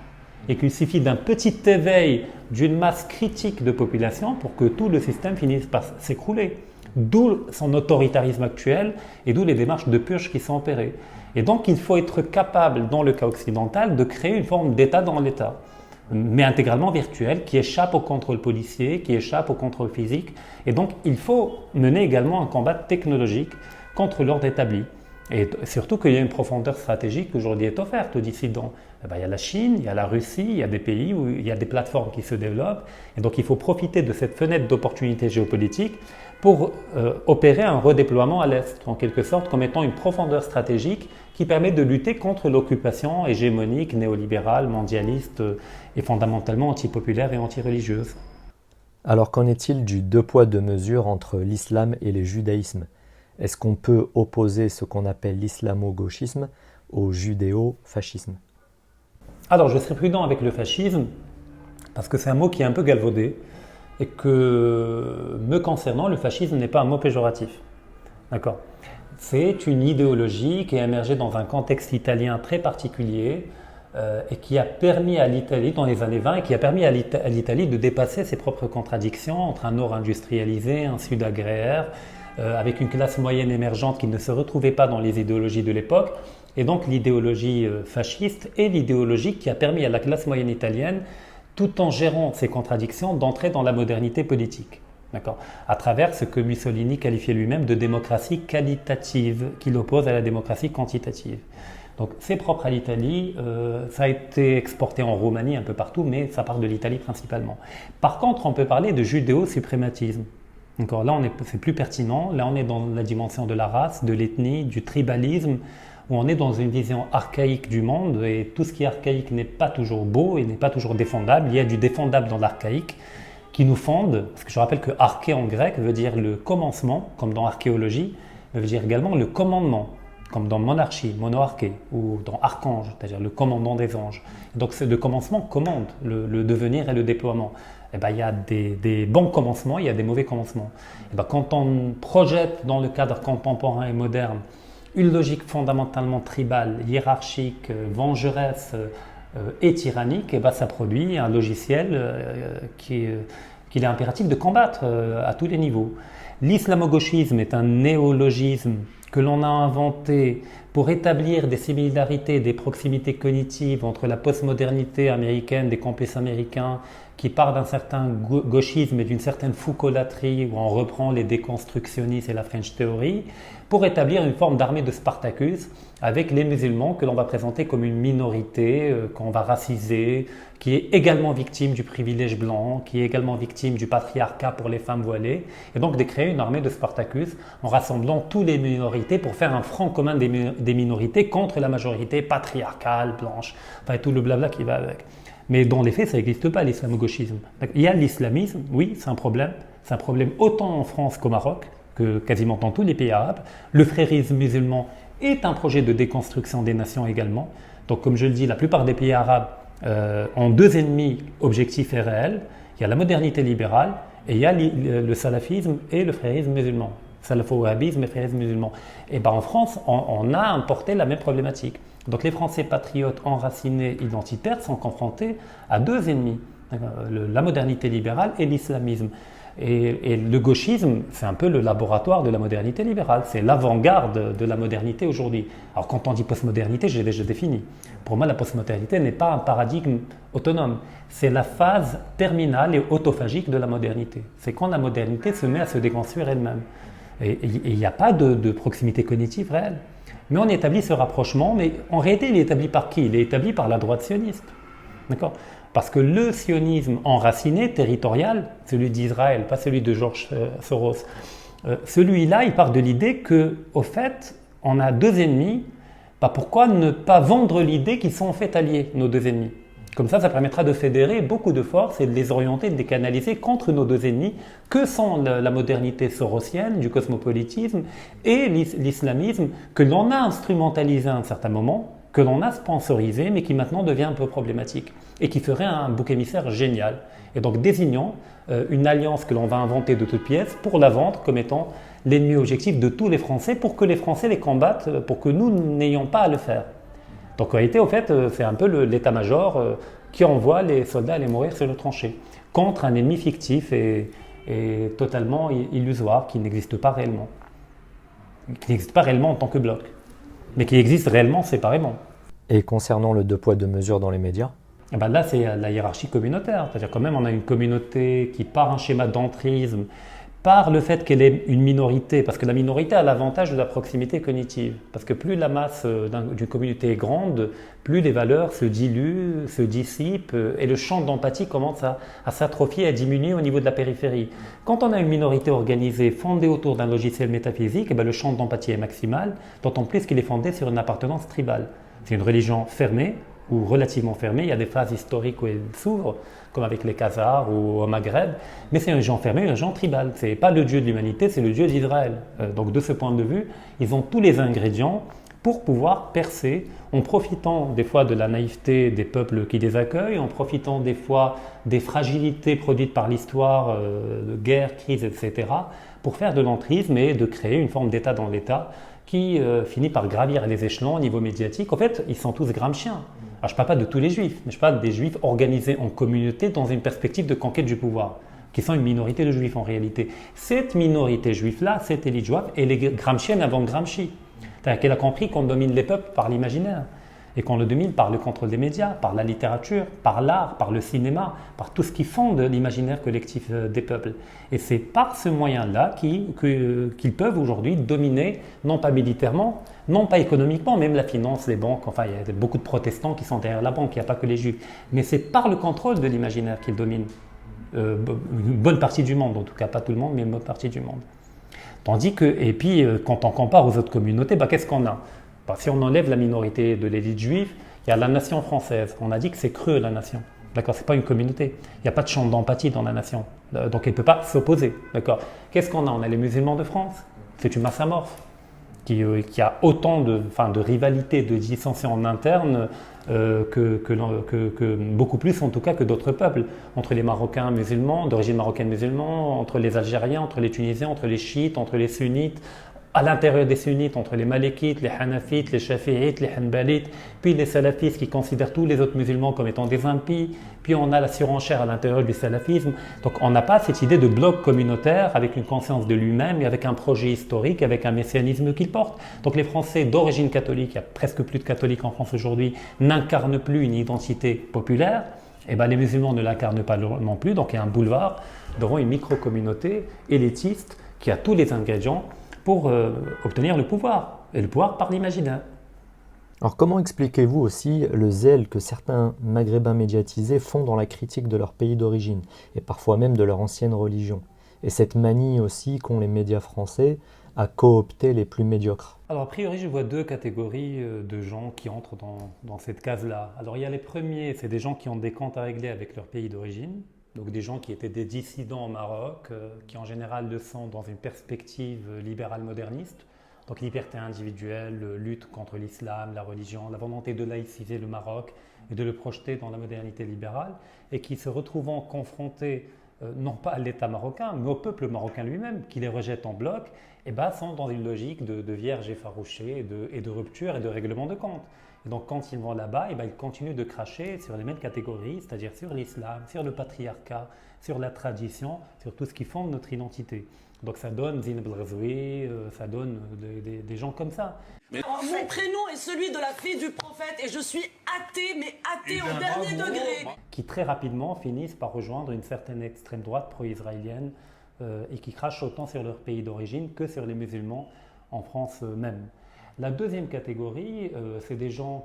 Et qu'il suffit d'un petit éveil d'une masse critique de population pour que tout le système finisse par s'écrouler. D'où son autoritarisme actuel et d'où les démarches de purge qui sont opérées. Et donc il faut être capable, dans le cas occidental, de créer une forme d'État dans l'État, mais intégralement virtuel, qui échappe au contrôle policier, qui échappe au contrôle physique. Et donc il faut mener également un combat technologique contre l'ordre établi. Et surtout qu'il y a une profondeur stratégique qui aujourd'hui est offerte aux dissidents. Il y a la Chine, il y a la Russie, il y a des pays où il y a des plateformes qui se développent. Et donc il faut profiter de cette fenêtre d'opportunité géopolitique pour opérer un redéploiement à l'Est, en quelque sorte, comme étant une profondeur stratégique qui permet de lutter contre l'occupation hégémonique, néolibérale, mondialiste et fondamentalement antipopulaire et antireligieuse. Alors qu'en est-il du deux poids deux mesures entre l'islam et le judaïsme ? Est-ce qu'on peut opposer ce qu'on appelle l'islamo-gauchisme au judéo-fascisme ? Alors je serai prudent avec le fascisme, parce que c'est un mot qui est un peu galvaudé, et que, me concernant, le fascisme n'est pas un mot péjoratif. D'accord ? C'est une idéologie qui a émergé dans un contexte italien très particulier et qui a permis à l'Italie, dans les années 20, et qui a permis à l'Italie de dépasser ses propres contradictions entre un nord industrialisé, un sud agraire, avec une classe moyenne émergente qui ne se retrouvait pas dans les idéologies de l'époque, et donc l'idéologie fasciste et l'idéologie qui a permis à la classe moyenne italienne, tout en gérant ces contradictions, d'entrer dans la modernité politique. À travers ce que Mussolini qualifiait lui-même de démocratie qualitative, qu'il oppose à la démocratie quantitative. Donc c'est propre à l'Italie, ça a été exporté en Roumanie un peu partout, mais ça part de l'Italie principalement. Par contre, on peut parler de judéo-suprématisme. Là, c'est plus pertinent, là on est dans la dimension de la race, de l'ethnie, du tribalisme, où on est dans une vision archaïque du monde, et tout ce qui est archaïque n'est pas toujours beau et n'est pas toujours défendable. Il y a du défendable dans l'archaïque, qui nous fonde, parce que je rappelle que arché en grec veut dire le commencement, comme dans archéologie, veut dire également le commandement, comme dans monarchie, monoarché, ou dans archange, c'est-à-dire le commandant des anges. Donc le commencement commande le devenir et le déploiement. Et il y a des bons commencements, il y a des mauvais commencements. Et quand on projette dans le cadre contemporain et moderne une logique fondamentalement tribale, hiérarchique, vengeresse, et tyrannique, et ça produit un logiciel qu'il est impératif de combattre à tous les niveaux. L'islamo-gauchisme est un néologisme que l'on a inventé pour établir des similarités, des proximités cognitives entre la postmodernité américaine, des campus américains, qui part d'un certain gauchisme et d'une certaine foucaulterie, où on reprend les déconstructionnistes et la French Theory, pour établir une forme d'armée de Spartacus avec les musulmans que l'on va présenter comme une minorité, qu'on va raciser, qui est également victime du privilège blanc, qui est également victime du patriarcat pour les femmes voilées, et donc de créer une armée de Spartacus en rassemblant toutes les minorités pour faire un front commun des minorités contre la majorité patriarcale, blanche, enfin tout le blabla qui va avec. Mais dans les faits, ça n'existe pas l'islamo-gauchisme. Il y a l'islamisme, oui, c'est un problème autant en France qu'au Maroc, que quasiment dans tous les pays arabes. Le frérisme musulman est un projet de déconstruction des nations également. Donc comme je le dis, la plupart des pays arabes ont deux ennemis objectifs et réels. Il y a la modernité libérale et il y a le salafisme et le frérisme musulman. Salafo-wahhabisme et frérisme musulman. Et en France, on a importé la même problématique. Donc les Français patriotes enracinés identitaires sont confrontés à deux ennemis, la modernité libérale et l'islamisme. Et le gauchisme, c'est un peu le laboratoire de la modernité libérale, c'est l'avant-garde de la modernité aujourd'hui. Alors quand on dit postmodernité, j'ai déjà défini. Pour moi, la postmodernité n'est pas un paradigme autonome, c'est la phase terminale et autophagique de la modernité. C'est quand la modernité se met à se déconstruire elle-même. Et il n'y a pas de proximité cognitive réelle. Mais on établit ce rapprochement, mais en réalité, il est établi par qui? Il est établi par la droite sioniste. D'accord? Parce que le sionisme enraciné, territorial, celui d'Israël, pas celui de George Soros, celui-là, il part de l'idée qu'au fait, on a deux ennemis, pourquoi ne pas vendre l'idée qu'ils sont en fait alliés, nos deux ennemis? Comme ça permettra de fédérer beaucoup de forces et de les orienter, de les canaliser contre nos deux ennemis, que sont la modernité sorosienne, du cosmopolitisme, et l'islamisme, que l'on a instrumentalisé à un certain moment, que l'on a sponsorisé, mais qui maintenant devient un peu problématique, et qui ferait un bouc émissaire génial. Et donc désignons une alliance que l'on va inventer de toutes pièces pour la vendre comme étant l'ennemi objectif de tous les Français, pour que les Français les combattent, pour que nous n'ayons pas à le faire. Donc en réalité, au fait, c'est un peu l'état-major qui envoie les soldats aller mourir sur le tranché, contre un ennemi fictif et totalement illusoire, qui n'existe pas réellement. Qui n'existe pas réellement en tant que bloc, mais qui existe réellement séparément. Et concernant le deux poids deux mesures dans les médias? Là, c'est la hiérarchie communautaire. C'est-à-dire quand même, on a une communauté qui, par un schéma d'entrisme, par le fait qu'elle est une minorité, parce que la minorité a l'avantage de la proximité cognitive, parce que plus la masse d'une communauté est grande, plus les valeurs se diluent, se dissipent, et le champ d'empathie commence à s'atrophier, à diminuer au niveau de la périphérie. Quand on a une minorité organisée, fondée autour d'un logiciel métaphysique, le champ d'empathie est maximal, d'autant plus qu'il est fondé sur une appartenance tribale. C'est une religion fermée, ou relativement fermée, il y a des phases historiques où elle s'ouvre, comme avec les Khazars ou au Maghreb, mais c'est un religion fermée, une religion tribale. Ce n'est pas le Dieu de l'humanité, c'est le Dieu d'Israël. Donc de ce point de vue, ils ont tous les ingrédients pour pouvoir percer, en profitant des fois de la naïveté des peuples qui les accueillent, en profitant des fois des fragilités produites par l'histoire, de guerre, crise, etc., pour faire de l'entrisme et de créer une forme d'État dans l'État qui finit par gravir les échelons au niveau médiatique. En fait, ils sont tous gramsciens. Alors, je ne parle pas de tous les juifs, mais je parle des juifs organisés en communauté dans une perspective de conquête du pouvoir, qui sont une minorité de juifs en réalité. Cette minorité juive-là, cette élite juive, elle est gramscienne avant Gramsci. C'est-à-dire qu'elle a compris qu'on domine les peuples par l'imaginaire et qu'on le domine par le contrôle des médias, par la littérature, par l'art, par le cinéma, par tout ce qui fonde l'imaginaire collectif des peuples. Et c'est par ce moyen-là qu'ils peuvent aujourd'hui dominer, non pas militairement, non pas économiquement, même la finance, les banques, enfin il y a beaucoup de protestants qui sont derrière la banque, il n'y a pas que les juifs, mais c'est par le contrôle de l'imaginaire qu'ils dominent une bonne partie du monde, en tout cas pas tout le monde, mais une bonne partie du monde. Tandis que, et puis quand on compare aux autres communautés, qu'est-ce qu'on a? Si on enlève la minorité de l'élite juive, il y a la nation française. On a dit que c'est creux la nation. D'accord, c'est pas une communauté. Il n'y a pas de champ d'empathie dans la nation. Donc elle ne peut pas s'opposer. D'accord. Qu'est-ce qu'on a? On a les musulmans de France. C'est une masse amorphe qui a autant de rivalité, de dissensions en interne que beaucoup plus en tout cas que d'autres peuples. Entre les Marocains musulmans, d'origine marocaine musulmane, entre les Algériens, entre les Tunisiens, entre les chiites, entre les sunnites, à l'intérieur des sunnites, entre les malikites, les hanafites, les shafi'ites, les hanbalites, puis les salafistes qui considèrent tous les autres musulmans comme étant des impies, puis on a la surenchère à l'intérieur du salafisme. Donc on n'a pas cette idée de bloc communautaire avec une conscience de lui-même et avec un projet historique, avec un messianisme qu'il porte. Donc les Français d'origine catholique, il y a presque plus de catholiques en France aujourd'hui, n'incarnent plus une identité populaire. Et les musulmans ne l'incarnent pas non plus, donc il y a un boulevard devant une micro-communauté élitiste qui a tous les ingrédients pour obtenir le pouvoir, et le pouvoir par l'imaginaire. Alors comment expliquez-vous aussi le zèle que certains maghrébins médiatisés font dans la critique de leur pays d'origine, et parfois même de leur ancienne religion, et cette manie aussi qu'ont les médias français à coopter les plus médiocres? Alors a priori je vois deux catégories de gens qui entrent dans cette case-là. Alors il y a les premiers, c'est des gens qui ont des comptes à régler avec leur pays d'origine, donc des gens qui étaient des dissidents au Maroc, qui en général le sont dans une perspective libérale moderniste, donc liberté individuelle, lutte contre l'islam, la religion, la volonté de laïciser le Maroc et de le projeter dans la modernité libérale, et qui se retrouvant confrontés non pas à l'État marocain, mais au peuple marocain lui-même, qui les rejette en bloc, sont dans une logique de vierge effarouchée et de rupture et de règlement de compte. Et donc quand ils vont là-bas, ils continuent de cracher sur les mêmes catégories, c'est-à-dire sur l'islam, sur le patriarcat, sur la tradition, sur tout ce qui fonde notre identité. Donc ça donne Zineb El-Ghazoui, ça donne des gens comme ça. Mon prénom est celui de la fille du prophète et je suis athée, mais athée au dernier degré. Qui très rapidement finissent par rejoindre une certaine extrême droite pro-israélienne et qui crachent autant sur leur pays d'origine que sur les musulmans en France même. La deuxième catégorie, c'est des gens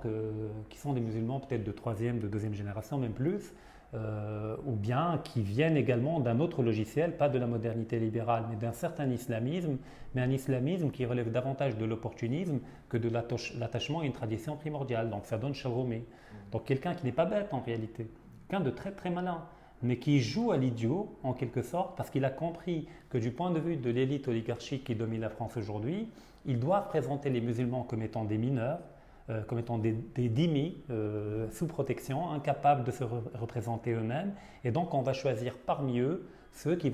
qui sont des musulmans peut-être de troisième, de deuxième génération, même plus, ou bien qui viennent également d'un autre logiciel, pas de la modernité libérale, mais d'un certain islamisme, mais un islamisme qui relève davantage de l'opportunisme que de l'attachement à une tradition primordiale. Donc ça donne Chavoumi. Donc quelqu'un qui n'est pas bête en réalité, quelqu'un de très très malin, mais qui joue à l'idiot en quelque sorte, parce qu'il a compris que du point de vue de l'élite oligarchique qui domine la France aujourd'hui, ils doivent présenter les musulmans comme étant des mineurs, comme étant des dhimmis sous protection, incapables de se représenter eux-mêmes. Et donc on va choisir parmi eux ceux qui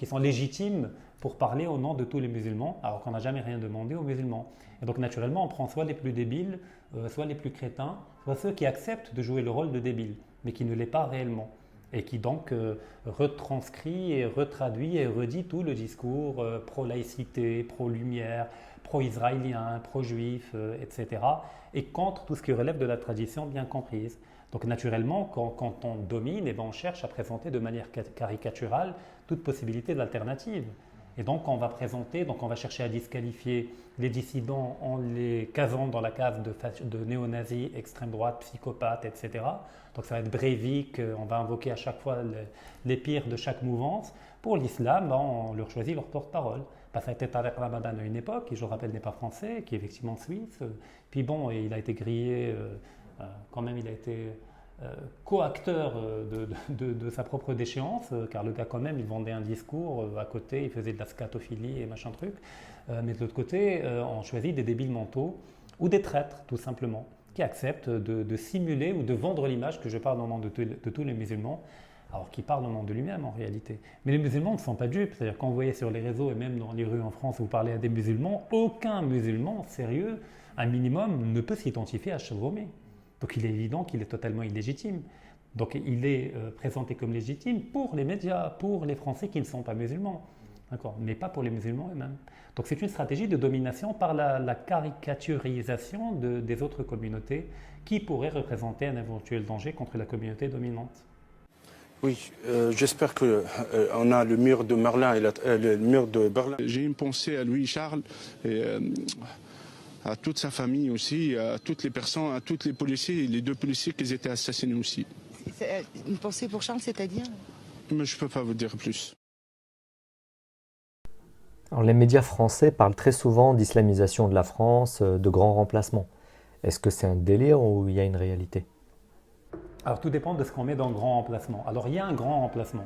sont légitimes pour parler au nom de tous les musulmans, alors qu'on n'a jamais rien demandé aux musulmans. Et donc naturellement on prend soit les plus débiles, soit les plus crétins, soit ceux qui acceptent de jouer le rôle de débile, mais qui ne l'est pas réellement. Et qui donc retranscrit et retraduit et redit tout le discours pro-laïcité, pro-lumière, pro-israélien, pro-juif, etc. et contre tout ce qui relève de la tradition bien comprise. Donc naturellement, quand on domine, on cherche à présenter de manière caricaturale toute possibilité d'alternative. Et donc on va chercher à disqualifier les dissidents en les casant dans la case de néo-nazis, extrême droite, psychopathes, etc. Donc ça va être Breivik, on va invoquer à chaque fois les pires de chaque mouvance. Pour l'islam, on leur choisit leur porte-parole. Ça a été Tariq Ramadan à une époque, qui je rappelle n'est pas français, qui est effectivement suisse. Puis bon, il a été grillé, quand même il a été co-acteur de sa propre déchéance, car le gars quand même il vendait un discours à côté, il faisait de la scatophilie et machin truc. Mais de l'autre côté, on choisit des débiles mentaux ou des traîtres tout simplement, qui acceptent de simuler ou de vendre l'image que je parle au nom de tous les musulmans, alors qui parlent au nom de lui-même en réalité. Mais les musulmans ne sont pas dupes, c'est-à-dire quand vous voyez sur les réseaux et même dans les rues en France, vous parlez à des musulmans, aucun musulman sérieux, un minimum, ne peut s'identifier à Chavoumi. Donc il est évident qu'il est totalement illégitime. Donc il est présenté comme légitime pour les médias, pour les Français qui ne sont pas musulmans, d'accord, mais pas pour les musulmans eux-mêmes. Donc c'est une stratégie de domination par la caricaturisation des autres communautés qui pourraient représenter un éventuel danger contre la communauté dominante. Oui, j'espère qu'on a le mur de Merlin et le mur de Berlin. J'ai une pensée à Louis-Charles et à toute sa famille aussi, à toutes les personnes, à tous les policiers, et les 2 policiers qui étaient assassinés aussi. Une pensée pour Charles, c'est-à-dire? Mais je ne peux pas vous dire plus. Alors, les médias français parlent très souvent d'islamisation de la France, de grands remplacements. Est-ce que c'est un délire ou il y a une réalité? Alors tout dépend de ce qu'on met dans grand remplacement. Alors il y a un grand remplacement,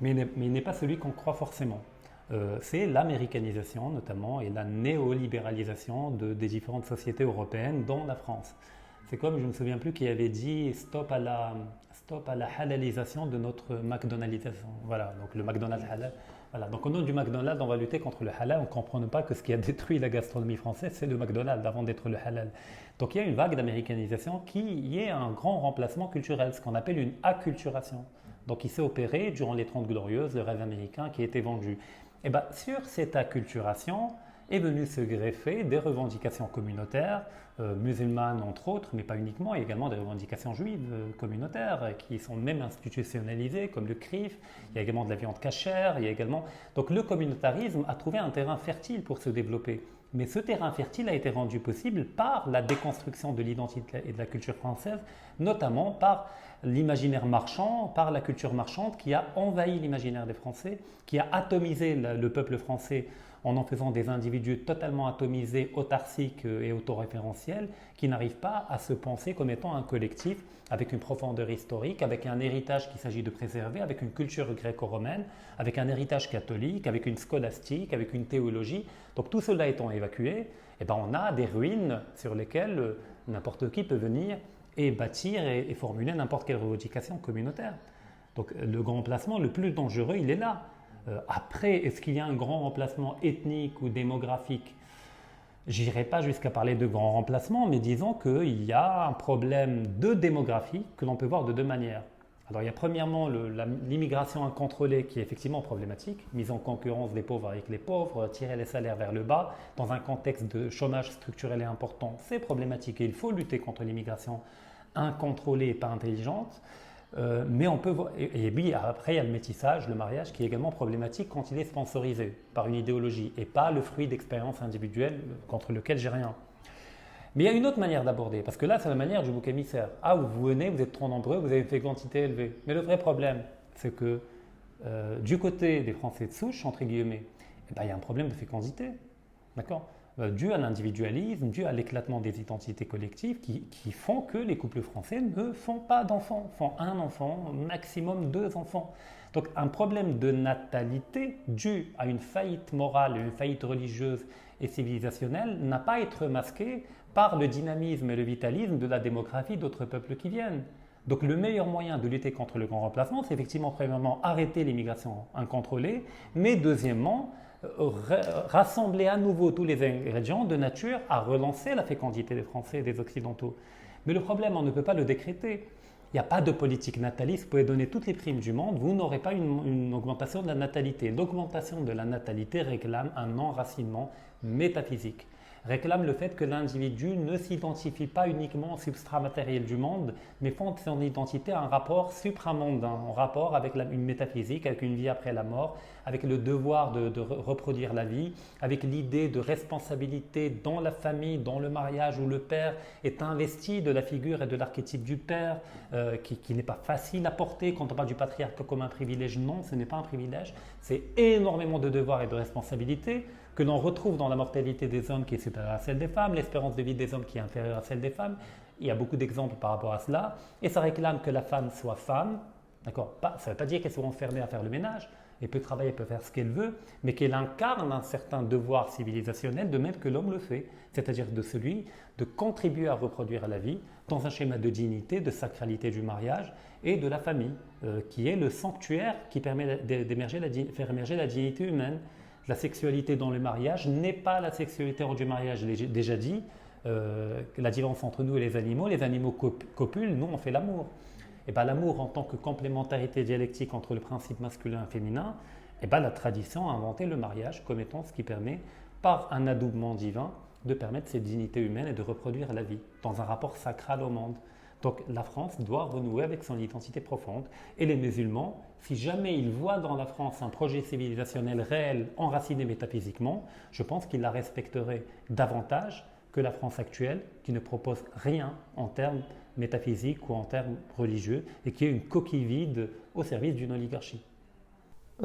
mais il n'est pas celui qu'on croit forcément. C'est l'américanisation notamment et la néolibéralisation des différentes sociétés européennes, dont la France. C'est comme, je ne me souviens plus, qui avait dit stop à la halalisation de notre McDonaldisation. Voilà, donc le McDonald's halal. Voilà, donc au nom du McDonald's, on va lutter contre le halal. On ne comprend pas que ce qui a détruit la gastronomie française, c'est le McDonald's avant d'être le halal. Donc il y a une vague d'américanisation qui est un grand remplacement culturel, ce qu'on appelle une acculturation. Donc il s'est opéré durant les 30 Glorieuses, le rêve américain qui était vendu. Et bien sur cette acculturation est venu se greffer des revendications communautaires, musulmanes entre autres, mais pas uniquement, il y a également des revendications juives communautaires qui sont même institutionnalisées, comme le CRIF, il y a également de la viande cachère, il y a également... Donc le communautarisme a trouvé un terrain fertile pour se développer. Mais ce terrain fertile a été rendu possible par la déconstruction de l'identité et de la culture française, notamment par l'imaginaire marchand, par la culture marchande qui a envahi l'imaginaire des Français, qui a atomisé le peuple français en faisant des individus totalement atomisés, autarciques et autoréférentiels, qui n'arrivent pas à se penser comme étant un collectif avec une profondeur historique, avec un héritage qu'il s'agit de préserver, avec une culture gréco-romaine, avec un héritage catholique, avec une scolastique, avec une théologie. Donc tout cela étant évacué, eh ben on a des ruines sur lesquelles n'importe qui peut venir et bâtir et formuler n'importe quelle revendication communautaire. Donc le grand remplacement, le plus dangereux, il est là. Après, est-ce qu'il y a un grand remplacement ethnique ou démographique? J'irai pas jusqu'à parler de grand remplacement, mais disons qu'il y a un problème de démographie que l'on peut voir de 2 manières. Alors il y a premièrement l'immigration incontrôlée qui est effectivement problématique, mise en concurrence des pauvres avec les pauvres, tirer les salaires vers le bas, dans un contexte de chômage structurel et important, c'est problématique et il faut lutter contre l'immigration incontrôlée et pas intelligente. Mais on peut voir, et puis après il y a le métissage, le mariage qui est également problématique quand il est sponsorisé par une idéologie et pas le fruit d'expériences individuelles contre lesquelles j'ai rien. Mais il y a une autre manière d'aborder, parce que là c'est la manière du bouc émissaire. Ah, vous venez, vous êtes trop nombreux, vous avez une fécondité élevée. Mais le vrai problème, c'est que du côté des Français de souche, entre guillemets, eh ben, il y a un problème de fécondité, d'accord, dû à l'individualisme, dû à l'éclatement des identités collectives qui font que les couples français ne font pas d'enfants, font un enfant, maximum 2 enfants. Donc un problème de natalité dû à une faillite morale, une faillite religieuse et civilisationnelle n'a pas à être masqué par le dynamisme et le vitalisme de la démographie d'autres peuples qui viennent. Donc le meilleur moyen de lutter contre le grand remplacement, c'est effectivement premièrement arrêter l'immigration incontrôlée, mais deuxièmement rassembler à nouveau tous les ingrédients de nature à relancer la fécondité des Français et des Occidentaux. Mais le problème, on ne peut pas le décréter. Il n'y a pas de politique nataliste. Vous pouvez donner toutes les primes du monde, vous n'aurez pas une augmentation de la natalité. L'augmentation de la natalité réclame un enracinement métaphysique, réclame le fait que l'individu ne s'identifie pas uniquement au substrat matériel du monde, mais fonde son identité à un rapport supramondain, en rapport avec une métaphysique, avec une vie après la mort, avec le devoir de reproduire la vie, avec l'idée de responsabilité dans la famille, dans le mariage où le père est investi de la figure et de l'archétype du père, qui n'est pas facile à porter quand on parle du patriarcat comme un privilège. Non, ce n'est pas un privilège, c'est énormément de devoirs et de responsabilités que l'on retrouve dans la mortalité des hommes qui est supérieure à celle des femmes, l'espérance de vie des hommes qui est inférieure à celle des femmes. Il y a beaucoup d'exemples par rapport à cela. Et ça réclame que la femme soit femme. D'accord ? Ça ne veut pas dire qu'elle soit enfermée à faire le ménage. Elle peut travailler, elle peut faire ce qu'elle veut, mais qu'elle incarne un certain devoir civilisationnel de même que l'homme le fait. C'est-à-dire de celui de contribuer à reproduire la vie dans un schéma de dignité, de sacralité du mariage et de la famille, qui est le sanctuaire qui permet faire émerger la dignité humaine. La sexualité dans le mariage n'est pas la sexualité hors du mariage. Je l'ai déjà dit, la différence entre nous et les animaux copulent, nous on fait l'amour. Et ben, l'amour en tant que complémentarité dialectique entre le principe masculin et féminin, et ben, la tradition a inventé le mariage comme étant ce qui permet, par un adoubement divin, de permettre cette dignité humaine et de reproduire la vie dans un rapport sacral au monde. Donc la France doit renouer avec son identité profonde. Et les musulmans, si jamais ils voient dans la France un projet civilisationnel réel, enraciné métaphysiquement, je pense qu'ils la respecteraient davantage que la France actuelle, qui ne propose rien en termes métaphysiques ou en termes religieux, et qui est une coquille vide au service d'une oligarchie.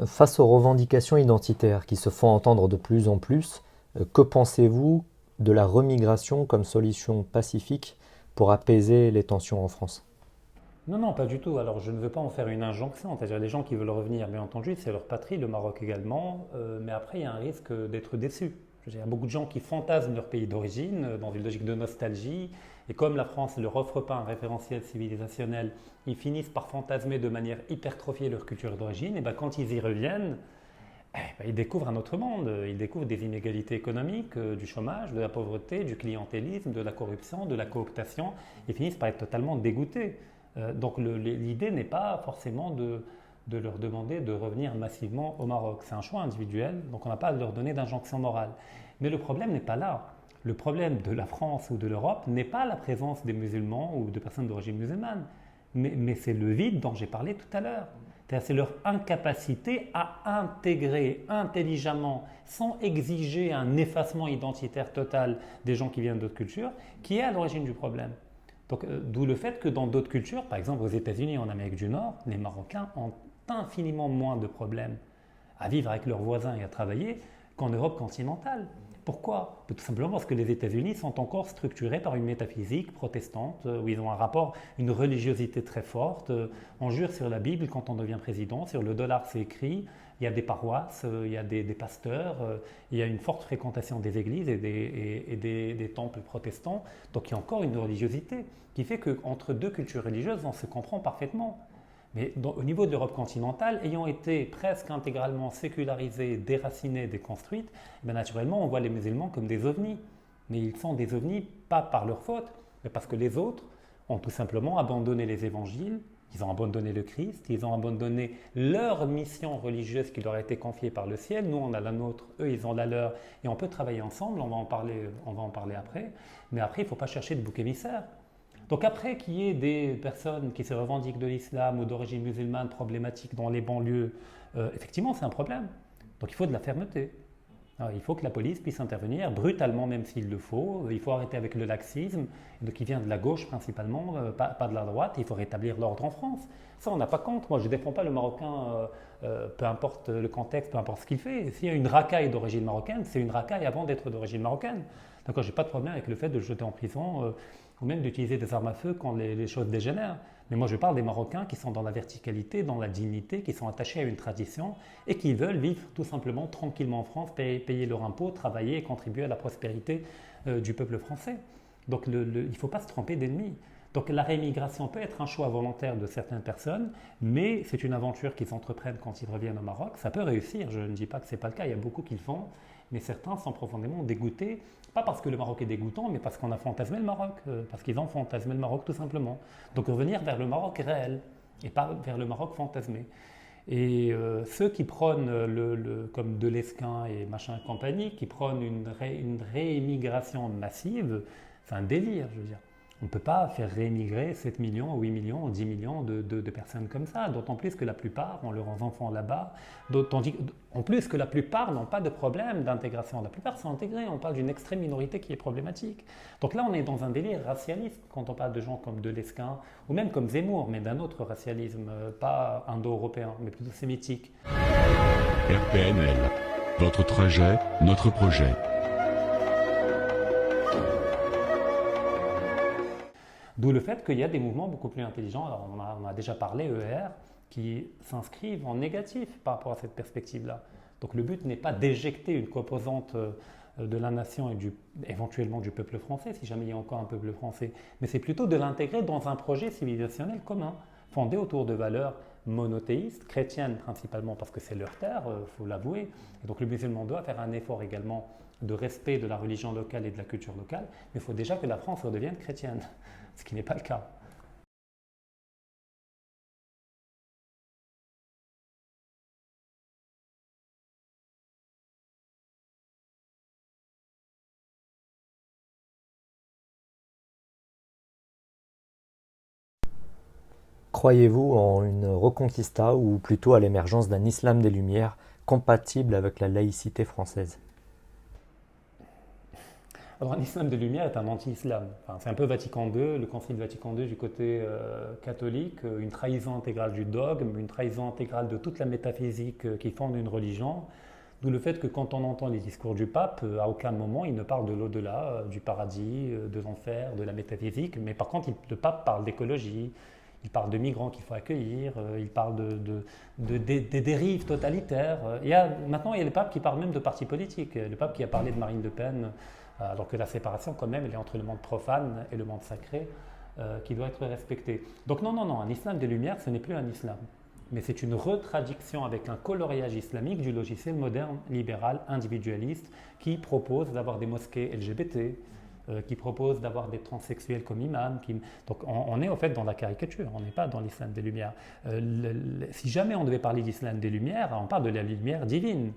Face aux revendications identitaires qui se font entendre de plus en plus, que pensez-vous de la remigration comme solution pacifique pour apaiser les tensions en France? Non, pas du tout. Alors, je ne veux pas en faire une injonction. C'est-à-dire, les gens qui veulent revenir, bien entendu, c'est leur patrie, le Maroc également. Mais après, il y a un risque d'être déçu. Il y a beaucoup de gens qui fantasment leur pays d'origine dans une logique de nostalgie. Et comme la France ne leur offre pas un référentiel civilisationnel, ils finissent par fantasmer de manière hypertrophiée leur culture d'origine. Et bien, quand ils y reviennent, ils découvrent un autre monde. Ils découvrent des inégalités économiques, du chômage, de la pauvreté, du clientélisme, de la corruption, de la cooptation. Ils finissent par être totalement dégoûtés. Donc l'idée n'est pas forcément de leur demander de revenir massivement au Maroc. C'est un choix individuel, donc on n'a pas à leur donner d'injonction morale. Mais le problème n'est pas là. Le problème de la France ou de l'Europe n'est pas la présence des musulmans ou de personnes d'origine musulmane, mais c'est le vide dont j'ai parlé tout à l'heure. C'est leur incapacité à intégrer intelligemment, sans exiger un effacement identitaire total des gens qui viennent d'autres cultures, qui est à l'origine du problème. Donc, d'où le fait que dans d'autres cultures, par exemple aux États-Unis et en Amérique du Nord, les Marocains ont infiniment moins de problèmes à vivre avec leurs voisins et à travailler qu'en Europe continentale. Pourquoi? Tout simplement parce que les États-Unis sont encore structurés par une métaphysique protestante, où ils ont un rapport, une religiosité très forte. On jure sur la Bible quand on devient président, sur le dollar c'est écrit, il y a des paroisses, il y a des pasteurs, il y a une forte fréquentation des églises et des temples protestants. Donc il y a encore une religiosité qui fait qu'entre deux cultures religieuses, on se comprend parfaitement. Mais au niveau de l'Europe continentale, ayant été presque intégralement sécularisée, déracinée, déconstruite, naturellement on voit les musulmans comme des ovnis. Mais ils sont des ovnis pas par leur faute, mais parce que les autres ont tout simplement abandonné les évangiles, ils ont abandonné le Christ, ils ont abandonné leur mission religieuse qui leur a été confiée par le ciel. Nous on a la nôtre, eux ils ont la leur, et on peut travailler ensemble, on va en parler après. Mais après il ne faut pas chercher de bouc émissaire. Donc après qu'il y ait des personnes qui se revendiquent de l'islam ou d'origine musulmane problématiques dans les banlieues, effectivement c'est un problème. Donc il faut de la fermeté. Alors, il faut que la police puisse intervenir brutalement même s'il le faut. Il faut arrêter avec le laxisme qui vient de la gauche principalement, pas de la droite. Il faut rétablir l'ordre en France. Ça on n'a pas contre. Moi je ne défends pas le Marocain, peu importe le contexte, peu importe ce qu'il fait. S'il y a une racaille d'origine marocaine, c'est une racaille avant d'être d'origine marocaine. Donc je n'ai pas de problème avec le fait de le jeter en prison ou même d'utiliser des armes à feu quand les choses dégénèrent. Mais moi je parle des Marocains qui sont dans la verticalité, dans la dignité, qui sont attachés à une tradition et qui veulent vivre tout simplement tranquillement en France, payer leurs impôts, travailler et contribuer à la prospérité du peuple français. Donc il ne faut pas se tromper d'ennemis. Donc la réémigration peut être un choix volontaire de certaines personnes, mais c'est une aventure qu'ils entreprennent quand ils reviennent au Maroc. Ça peut réussir, je ne dis pas que ce n'est pas le cas, il y a beaucoup qui le font, mais certains sont profondément dégoûtés, pas parce que le Maroc est dégoûtant, mais parce qu'on a fantasmé le Maroc, parce qu'ils ont fantasmé le Maroc tout simplement. Donc revenir vers le Maroc réel, et pas vers le Maroc fantasmé. Et ceux qui prônent, comme Delescun et machin et compagnie, qui prônent une réémigration massive, c'est un délire, je veux dire. On ne peut pas faire réémigrer 7 millions, 8 millions, 10 millions de personnes comme ça, d'autant plus que la plupart ont leurs enfants là-bas, en plus que la plupart n'ont pas de problème d'intégration. La plupart sont intégrés, on parle d'une extrême minorité qui est problématique. Donc là, on est dans un délire racialiste quand on parle de gens comme Delescun, ou même comme Zemmour, mais d'un autre racialisme, pas indo-européen, mais plutôt sémitique. RPNL, votre trajet, notre projet. D'où le fait qu'il y a des mouvements beaucoup plus intelligents, alors on a déjà parlé, ER, qui s'inscrivent en négatif par rapport à cette perspective-là. Donc le but n'est pas d'éjecter une composante de la nation et éventuellement du peuple français, si jamais il y a encore un peuple français, mais c'est plutôt de l'intégrer dans un projet civilisationnel commun, fondé autour de valeurs monothéistes, chrétiennes principalement parce que c'est leur terre, il faut l'avouer. Et donc le musulman doit faire un effort également de respect de la religion locale et de la culture locale, mais il faut déjà que la France redevienne chrétienne, ce qui n'est pas le cas. Croyez-vous en une reconquista ou plutôt à l'émergence d'un islam des Lumières compatible avec la laïcité française? Alors, un islam des Lumières est un anti-islam. Enfin, c'est un peu Vatican II, le Concile Vatican II du côté catholique, une trahison intégrale du dogme, une trahison intégrale de toute la métaphysique qui fonde une religion. D'où le fait que quand on entend les discours du pape, à aucun moment il ne parle de l'au-delà, du paradis, de l'enfer, de la métaphysique. Mais par contre, le pape parle d'écologie, il parle de migrants qu'il faut accueillir, il parle des dérives totalitaires. Maintenant, il y a le pape qui parle même de partis politiques. Le pape qui a parlé de Marine Le Pen, alors que la séparation, quand même, elle est entre le monde profane et le monde sacré, qui doit être respectée. Donc non, un islam des Lumières, ce n'est plus un islam. Mais c'est une retraduction avec un coloriage islamique du logiciel moderne, libéral, individualiste, qui propose d'avoir des mosquées LGBT, qui propose d'avoir des transsexuels comme imams. Donc on est en fait dans la caricature, on n'est pas dans l'islam des Lumières. Si jamais on devait parler d'islam des Lumières, on parle de la lumière divine,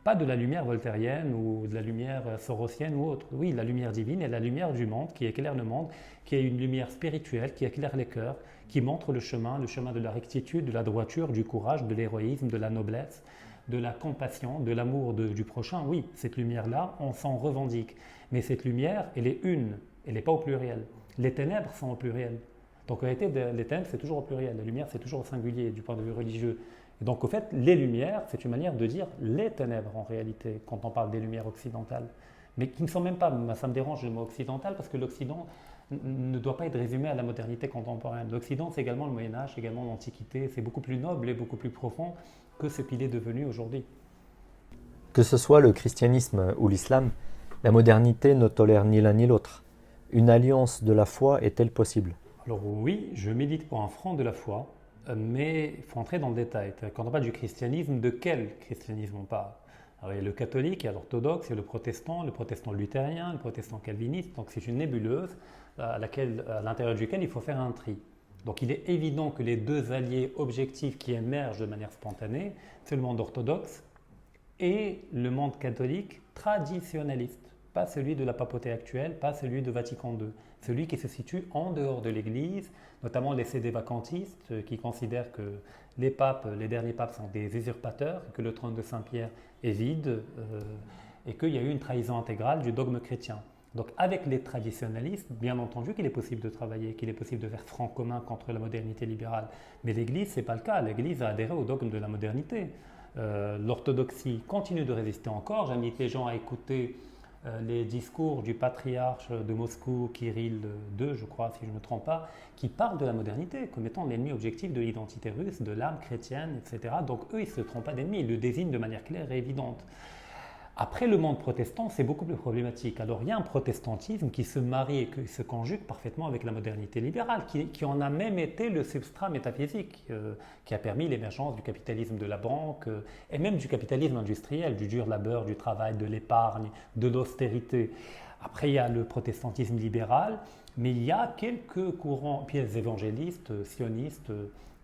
pas de la lumière voltairienne ou de la lumière sorosienne ou autre. Oui, la lumière divine est la lumière du monde qui éclaire le monde, qui est une lumière spirituelle, qui éclaire les cœurs, qui montre le chemin de la rectitude, de la droiture, du courage, de l'héroïsme, de la noblesse, de la compassion, de l'amour du prochain. Oui, cette lumière-là, on s'en revendique. Mais cette lumière, elle est une, elle n'est pas au pluriel. Les ténèbres sont au pluriel. Donc en réalité, les ténèbres, c'est toujours au pluriel. La lumière, c'est toujours au singulier du point de vue religieux. Et donc au fait, les lumières, c'est une manière de dire les ténèbres en réalité, quand on parle des lumières occidentales. Mais qui ne sont même pas, ça me dérange le mot occidental, parce que l'Occident ne doit pas être résumé à la modernité contemporaine. L'Occident, c'est également le Moyen-Âge, c'est également l'Antiquité, c'est beaucoup plus noble et beaucoup plus profond que ce qu'il est devenu aujourd'hui. Que ce soit le christianisme ou l'islam, la modernité ne tolère ni l'un ni l'autre. Une alliance de la foi est-elle possible? Alors oui, je milite pour un front de la foi, mais il faut entrer dans le détail. Quand on parle du christianisme, de quel christianisme on parle? Alors, il y a le catholique, il y a l'orthodoxe, il y a le protestant luthérien, le protestant calviniste. Donc c'est une nébuleuse à l'intérieur duquel il faut faire un tri. Donc il est évident que les deux alliés objectifs qui émergent de manière spontanée, c'est le monde orthodoxe et le monde catholique traditionnaliste. Pas celui de la papauté actuelle, pas celui de Vatican II. Celui qui se situe en dehors de l'Église, notamment les sédévacantistes qui considèrent que les derniers papes sont des usurpateurs, que le trône de Saint-Pierre est vide et qu'il y a eu une trahison intégrale du dogme chrétien. Donc avec les traditionnalistes, bien entendu qu'il est possible de travailler, qu'il est possible de faire front commun contre la modernité libérale. Mais l'Église, ce n'est pas le cas. L'Église a adhéré au dogme de la modernité. L'orthodoxie continue de résister encore. J'invite les gens à écouter les discours du patriarche de Moscou, Kirill II, je crois, si je ne me trompe pas, qui parle de la modernité comme étant l'ennemi objectif de l'identité russe, de l'âme chrétienne, etc. Donc eux, ils ne se trompent pas d'ennemis, ils le désignent de manière claire et évidente. Après, le monde protestant, c'est beaucoup plus problématique. Alors, il y a un protestantisme qui se marie et qui se conjugue parfaitement avec la modernité libérale, qui en a même été le substrat métaphysique, qui a permis l'émergence du capitalisme de la banque et même du capitalisme industriel, du dur labeur, du travail, de l'épargne, de l'austérité. Après, il y a le protestantisme libéral, mais il y a quelques courants, puis les évangélistes, sionistes,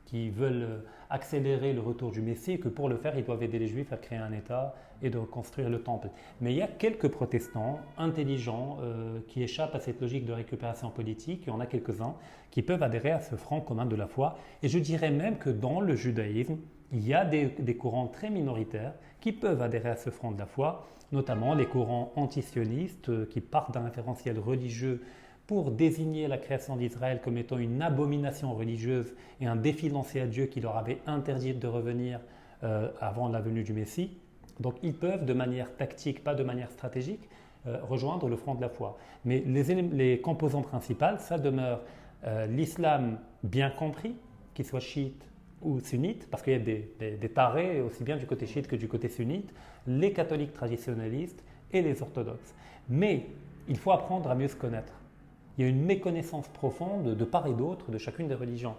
qui veulent accélérer le retour du Messie et que pour le faire, ils doivent aider les Juifs à créer un État et de reconstruire le temple. Mais il y a quelques protestants intelligents qui échappent à cette logique de récupération politique. Il y en a quelques-uns qui peuvent adhérer à ce front commun de la foi. Et je dirais même que dans le judaïsme, il y a des courants très minoritaires qui peuvent adhérer à ce front de la foi, notamment les courants antisionistes qui partent d'un référentiel religieux pour désigner la création d'Israël comme étant une abomination religieuse et un défi lancé à Dieu qui leur avait interdit de revenir avant la venue du Messie. Donc ils peuvent de manière tactique, pas de manière stratégique, rejoindre le front de la foi. Mais les composantes principales, ça demeure l'islam bien compris, qu'il soit chiite ou sunnite, parce qu'il y a des tarés aussi bien du côté chiite que du côté sunnite, les catholiques traditionnalistes et les orthodoxes. Mais il faut apprendre à mieux se connaître. Il y a une méconnaissance profonde de part et d'autre de chacune des religions.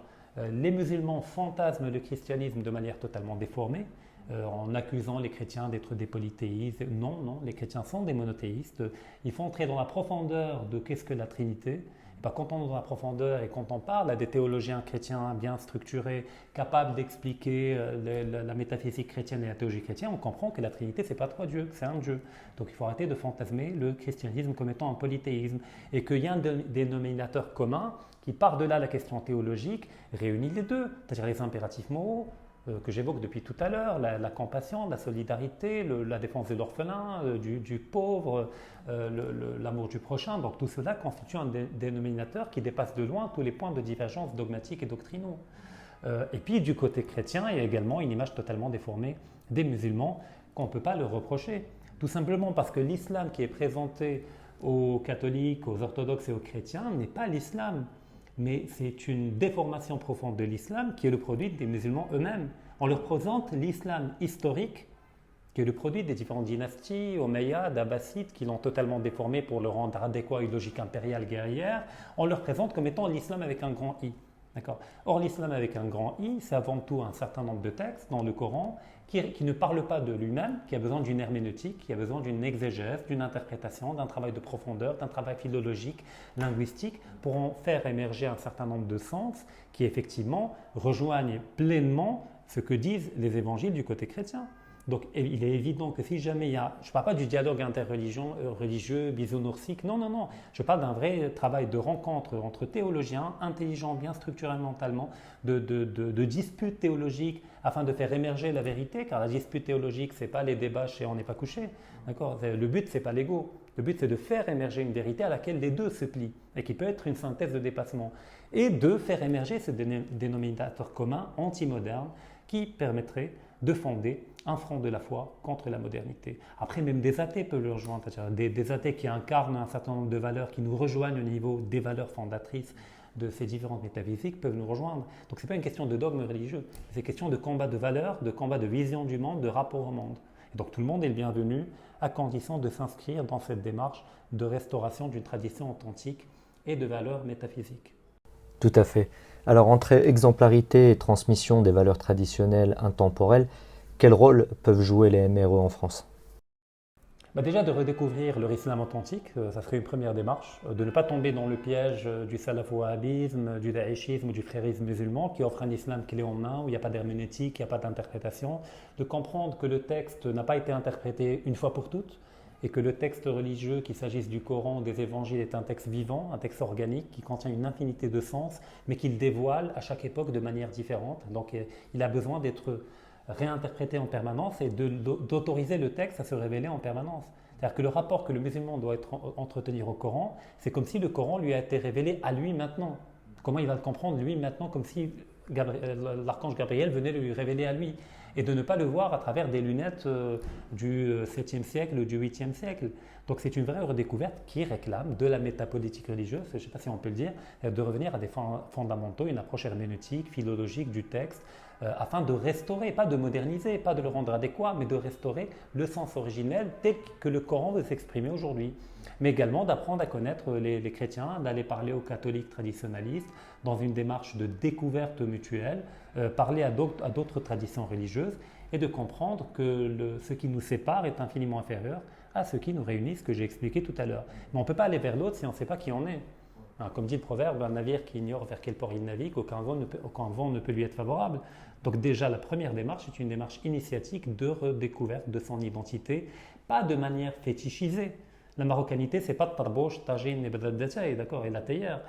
Les musulmans fantasment le christianisme de manière totalement déformée, en accusant les chrétiens d'être des polythéistes. Non, les chrétiens sont des monothéistes. Il faut entrer dans la profondeur de qu'est-ce que la Trinité. Quand on est dans la profondeur et quand on parle à des théologiens chrétiens bien structurés, capables d'expliquer la métaphysique chrétienne et la théologie chrétienne, on comprend que la Trinité, ce n'est pas trois dieux, c'est un Dieu. Donc il faut arrêter de fantasmer le christianisme comme étant un polythéisme et qu'il y a un dénominateur commun qui, par-delà la question théologique, réunit les deux, c'est-à-dire les impératifs moraux, que j'évoque depuis tout à l'heure, la compassion, la solidarité, la défense de l'orphelin, du pauvre, l'amour du prochain. Donc tout cela constitue un dénominateur qui dépasse de loin tous les points de divergence dogmatiques et doctrinaux. Et puis du côté chrétien, il y a également une image totalement déformée des musulmans qu'on ne peut pas leur reprocher. Tout simplement parce que l'islam qui est présenté aux catholiques, aux orthodoxes et aux chrétiens n'est pas l'islam. Mais c'est une déformation profonde de l'islam qui est le produit des musulmans eux-mêmes. On leur présente l'islam historique, qui est le produit des différentes dynasties, Omeyyades, Abbassides, qui l'ont totalement déformé pour le rendre adéquat à une logique impériale guerrière. On leur présente comme étant l'islam avec un grand I. Or, l'islam avec un grand I, c'est avant tout un certain nombre de textes dans le Coran qui ne parlent pas de lui-même, qui a besoin d'une herméneutique, qui a besoin d'une exégèse, d'une interprétation, d'un travail de profondeur, d'un travail philologique, linguistique, pour en faire émerger un certain nombre de sens qui, effectivement, rejoignent pleinement ce que disent les évangiles du côté chrétien. Donc, il est évident que si jamais il y a... Je ne parle pas du dialogue interreligieux, bisounoursique, non. Je parle d'un vrai travail de rencontre entre théologiens, intelligents, bien structurés mentalement, de disputes théologiques afin de faire émerger la vérité, car la dispute théologique, ce n'est pas les débats chez On n'est pas couché. Le but, ce n'est pas l'ego. Le but, c'est de faire émerger une vérité à laquelle les deux se plient et qui peut être une synthèse de dépassement. Et de faire émerger ce dénominateur commun anti-moderne qui permettrait de fonder un front de la foi contre la modernité. Après, même des athées peuvent le rejoindre, c'est-à-dire des athées qui incarnent un certain nombre de valeurs, qui nous rejoignent au niveau des valeurs fondatrices de ces différentes métaphysiques, peuvent nous rejoindre. Donc ce n'est pas une question de dogme religieux, c'est une question de combat de valeurs, de combat de vision du monde, de rapport au monde. Et donc tout le monde est le bienvenu, à condition de s'inscrire dans cette démarche de restauration d'une tradition authentique et de valeurs métaphysiques. Tout à fait. Alors entre exemplarité et transmission des valeurs traditionnelles intemporelles, quel rôle peuvent jouer les MRE en France ? Déjà de redécouvrir leur islam authentique, ça serait une première démarche, de ne pas tomber dans le piège du salafo-wahhabisme, du daïchisme ou du frérisme musulman qui offre un islam clé en main, où il n'y a pas d'herméneutique, il n'y a pas d'interprétation, de comprendre que le texte n'a pas été interprété une fois pour toutes et que le texte religieux, qu'il s'agisse du Coran ou des évangiles, est un texte vivant, un texte organique qui contient une infinité de sens, mais qu'il dévoile à chaque époque de manière différente. Donc il a besoin d'être réinterpréter en permanence et d'autoriser le texte à se révéler en permanence. C'est-à-dire que le rapport que le musulman doit entretenir au Coran, c'est comme si le Coran lui a été révélé à lui maintenant. Comment il va le comprendre lui maintenant, comme si l'archange Gabriel venait lui révéler à lui, et de ne pas le voir à travers des lunettes du 7e siècle ou du 8e siècle. Donc c'est une vraie redécouverte qui réclame de la métapolitique religieuse, je ne sais pas si on peut le dire, de revenir à des fondamentaux, une approche herméneutique, philologique du texte, afin de restaurer, pas de moderniser, pas de le rendre adéquat, mais de restaurer le sens originel tel que le Coran veut s'exprimer aujourd'hui. Mais également d'apprendre à connaître les chrétiens, d'aller parler aux catholiques traditionnalistes dans une démarche de découverte mutuelle, parler à d'autres traditions religieuses et de comprendre que ce qui nous sépare est infiniment inférieur à ce qui nous réunit, ce que j'ai expliqué tout à l'heure. Mais on ne peut pas aller vers l'autre si on ne sait pas qui on est. Alors, comme dit le proverbe, un navire qui ignore vers quel port il navigue, aucun vent ne peut lui être favorable. Donc déjà, la première démarche est une démarche initiatique de redécouverte de son identité, pas de manière fétichisée. La marocanité, ce n'est pas Tarbouch, Tajin et d'accord, et la théière.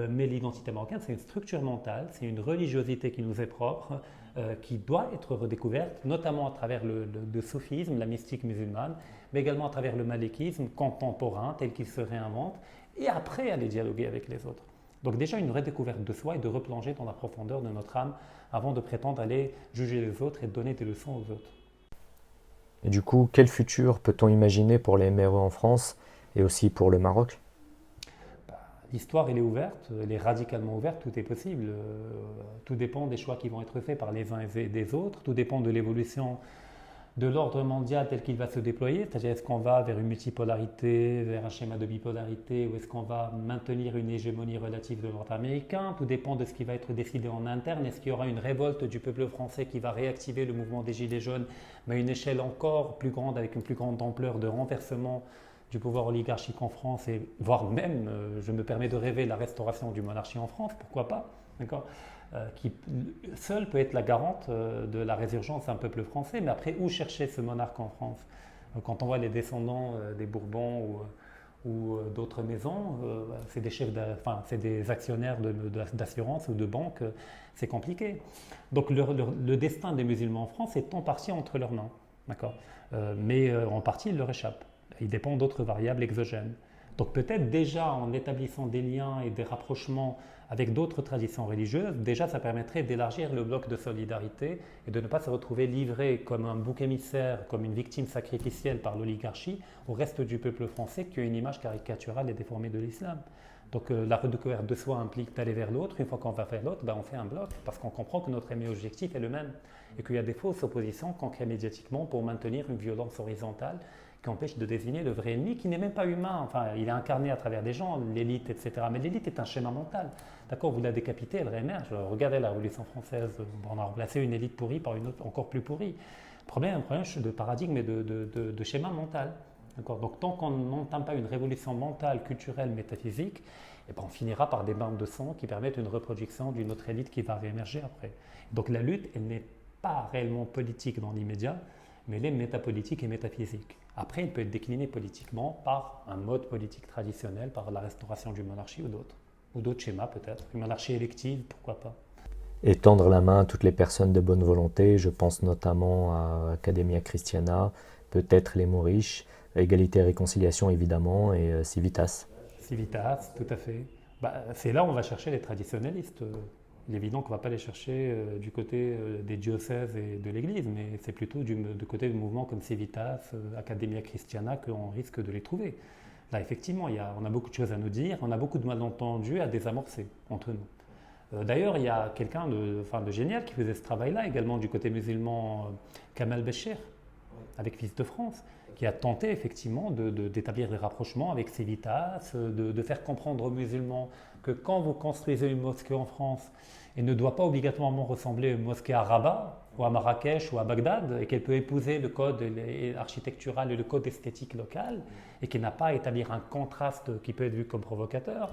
Mais l'identité marocaine, c'est une structure mentale, c'est une religiosité qui nous est propre, qui doit être redécouverte, notamment à travers le soufisme, la mystique musulmane, mais également à travers le malékisme contemporain, tel qu'il se réinvente, et après aller dialoguer avec les autres. Donc déjà une redécouverte de soi et de replonger dans la profondeur de notre âme avant de prétendre aller juger les autres et donner des leçons aux autres. Et du coup, quel futur peut-on imaginer pour les MRE en France et aussi pour le Maroc ? L'histoire, elle est ouverte, elle est radicalement ouverte, tout est possible. Tout dépend des choix qui vont être faits par les uns et des autres, tout dépend de l'évolution de l'ordre mondial tel qu'il va se déployer, c'est-à-dire est-ce qu'on va vers une multipolarité, vers un schéma de bipolarité, ou est-ce qu'on va maintenir une hégémonie relative de l'ordre américain. Tout dépend de ce qui va être décidé en interne. Est-ce qu'il y aura une révolte du peuple français qui va réactiver le mouvement des Gilets jaunes, mais à une échelle encore plus grande, avec une plus grande ampleur de renversement du pouvoir oligarchique en France, et voire même, je me permets de rêver, la restauration du monarchie en France, pourquoi pas, d'accord, qui seule peut être la garante de la résurgence d'un peuple français. Mais après, où chercher ce monarque en France? Quand on voit les descendants des Bourbons ou d'autres maisons, c'est des c'est des actionnaires d'assurance ou de banque, c'est compliqué. Donc le destin des musulmans en France est en partie entre leurs mains, d'accord, mais en partie il leur échappe. Il dépend d'autres variables exogènes. Donc peut-être déjà en établissant des liens et des rapprochements avec d'autres traditions religieuses, déjà ça permettrait d'élargir le bloc de solidarité et de ne pas se retrouver livré comme un bouc émissaire, comme une victime sacrificielle par l'oligarchie au reste du peuple français qui a une image caricaturale et déformée de l'islam. Donc la redécouverte de soi implique d'aller vers l'autre. Une fois qu'on va vers l'autre, on fait un bloc parce qu'on comprend que notre aimé objectif est le même et qu'il y a des fausses oppositions qu'on crée médiatiquement pour maintenir une violence horizontale qui empêche de désigner le vrai ennemi, qui n'est même pas humain. Enfin, il est incarné à travers des gens, l'élite, etc. Mais l'élite est un schéma mental. D'accord, vous la décapitez, elle réémerge. Regardez la Révolution française, on a remplacé une élite pourrie par une autre encore plus pourrie. Un problème de paradigme et de schéma mental. D'accord, donc tant qu'on n'entame pas une révolution mentale, culturelle, métaphysique, on finira par des bains de sang qui permettent une reproduction d'une autre élite qui va réémerger après. Donc la lutte, elle n'est pas réellement politique dans l'immédiat, mais elle est métapolitique et métaphysique. Après, il peut être décliné politiquement par un mode politique traditionnel, par la restauration du monarchie ou d'autres schémas peut-être. Une monarchie élective, pourquoi pas. Et tendre la main à toutes les personnes de bonne volonté, je pense notamment à Academia Christiana, peut-être les Mauriches, Égalité et Réconciliation évidemment, et Civitas. Civitas, tout à fait. C'est là où on va chercher les traditionnalistes. Il est évident qu'on ne va pas les chercher du côté des diocèses et de l'Église, mais c'est plutôt du côté de mouvements comme Civitas, Academia Christiana, qu'on risque de les trouver. Là, effectivement, on a beaucoup de choses à nous dire, on a beaucoup de malentendus à désamorcer entre nous. D'ailleurs, il y a quelqu'un de génial qui faisait ce travail-là, également du côté musulman, Kamal Béchir, avec Fils de France, qui a tenté effectivement d'établir des rapprochements avec Civitas, de faire comprendre aux musulmans que quand vous construisez une mosquée en France, elle ne doit pas obligatoirement ressembler à une mosquée à Rabat ou à Marrakech ou à Bagdad, et qu'elle peut épouser le code architectural et le code esthétique local, et qu'elle n'a pas à établir un contraste qui peut être vu comme provocateur,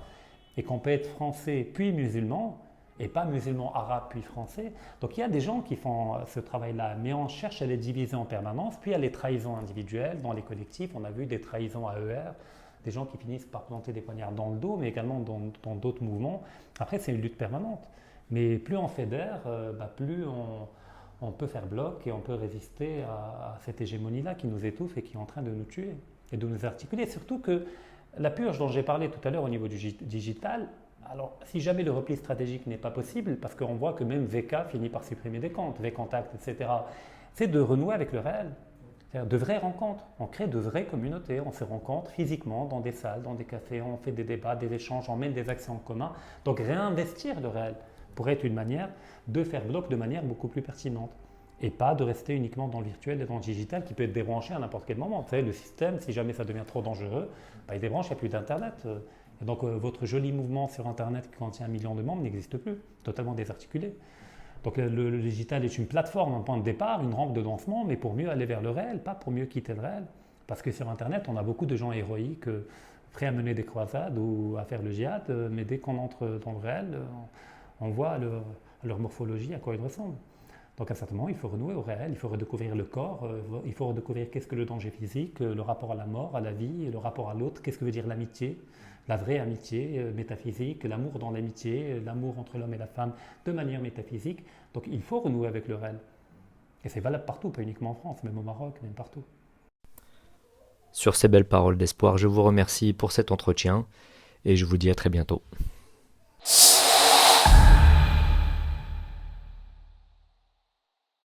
et qu'on peut être français puis musulman, et pas musulman arabe puis français. Donc il y a des gens qui font ce travail-là, mais on cherche à les diviser en permanence. Puis il y a les trahisons individuelles dans les collectifs. On a vu des trahisons AER, des gens qui finissent par planter des poignards dans le dos, mais également dans d'autres mouvements. Après, c'est une lutte permanente. Mais plus on fédère, plus on peut faire bloc et on peut résister à cette hégémonie-là qui nous étouffe et qui est en train de nous tuer et de nous articuler. Surtout que la purge dont j'ai parlé tout à l'heure au niveau du digital, alors, si jamais le repli stratégique n'est pas possible, parce qu'on voit que même VK finit par supprimer des comptes, VContact, etc., c'est de renouer avec le réel. C'est-à-dire de vraies rencontres. On crée de vraies communautés, on se rencontre physiquement dans des salles, dans des cafés, on fait des débats, des échanges, on mène des actions en commun. Donc réinvestir le réel pourrait être une manière de faire bloc de manière beaucoup plus pertinente. Et pas de rester uniquement dans le virtuel et dans le digital qui peut être débranché à n'importe quel moment. Vous savez, le système, si jamais ça devient trop dangereux, il débranche, il n'y a plus d'Internet. Et donc votre joli mouvement sur Internet qui contient 1 million de membres n'existe plus, totalement désarticulé. Donc le digital est une plateforme, un point de départ, une rampe de lancement, mais pour mieux aller vers le réel, pas pour mieux quitter le réel. Parce que sur Internet, on a beaucoup de gens héroïques, prêts à mener des croisades ou à faire le djihad, mais dès qu'on entre dans le réel, on voit leur morphologie, à quoi ils ressemblent. Donc à un certain moment, il faut renouer au réel, il faut redécouvrir le corps, il faut redécouvrir qu'est-ce que le danger physique, le rapport à la mort, à la vie, le rapport à l'autre, qu'est-ce que veut dire l'amitié, la vraie amitié métaphysique, l'amour dans l'amitié, l'amour entre l'homme et la femme de manière métaphysique. Donc il faut renouer avec le réel. Et c'est valable partout, pas uniquement en France, même au Maroc, même partout. Sur ces belles paroles d'espoir, je vous remercie pour cet entretien et je vous dis à très bientôt.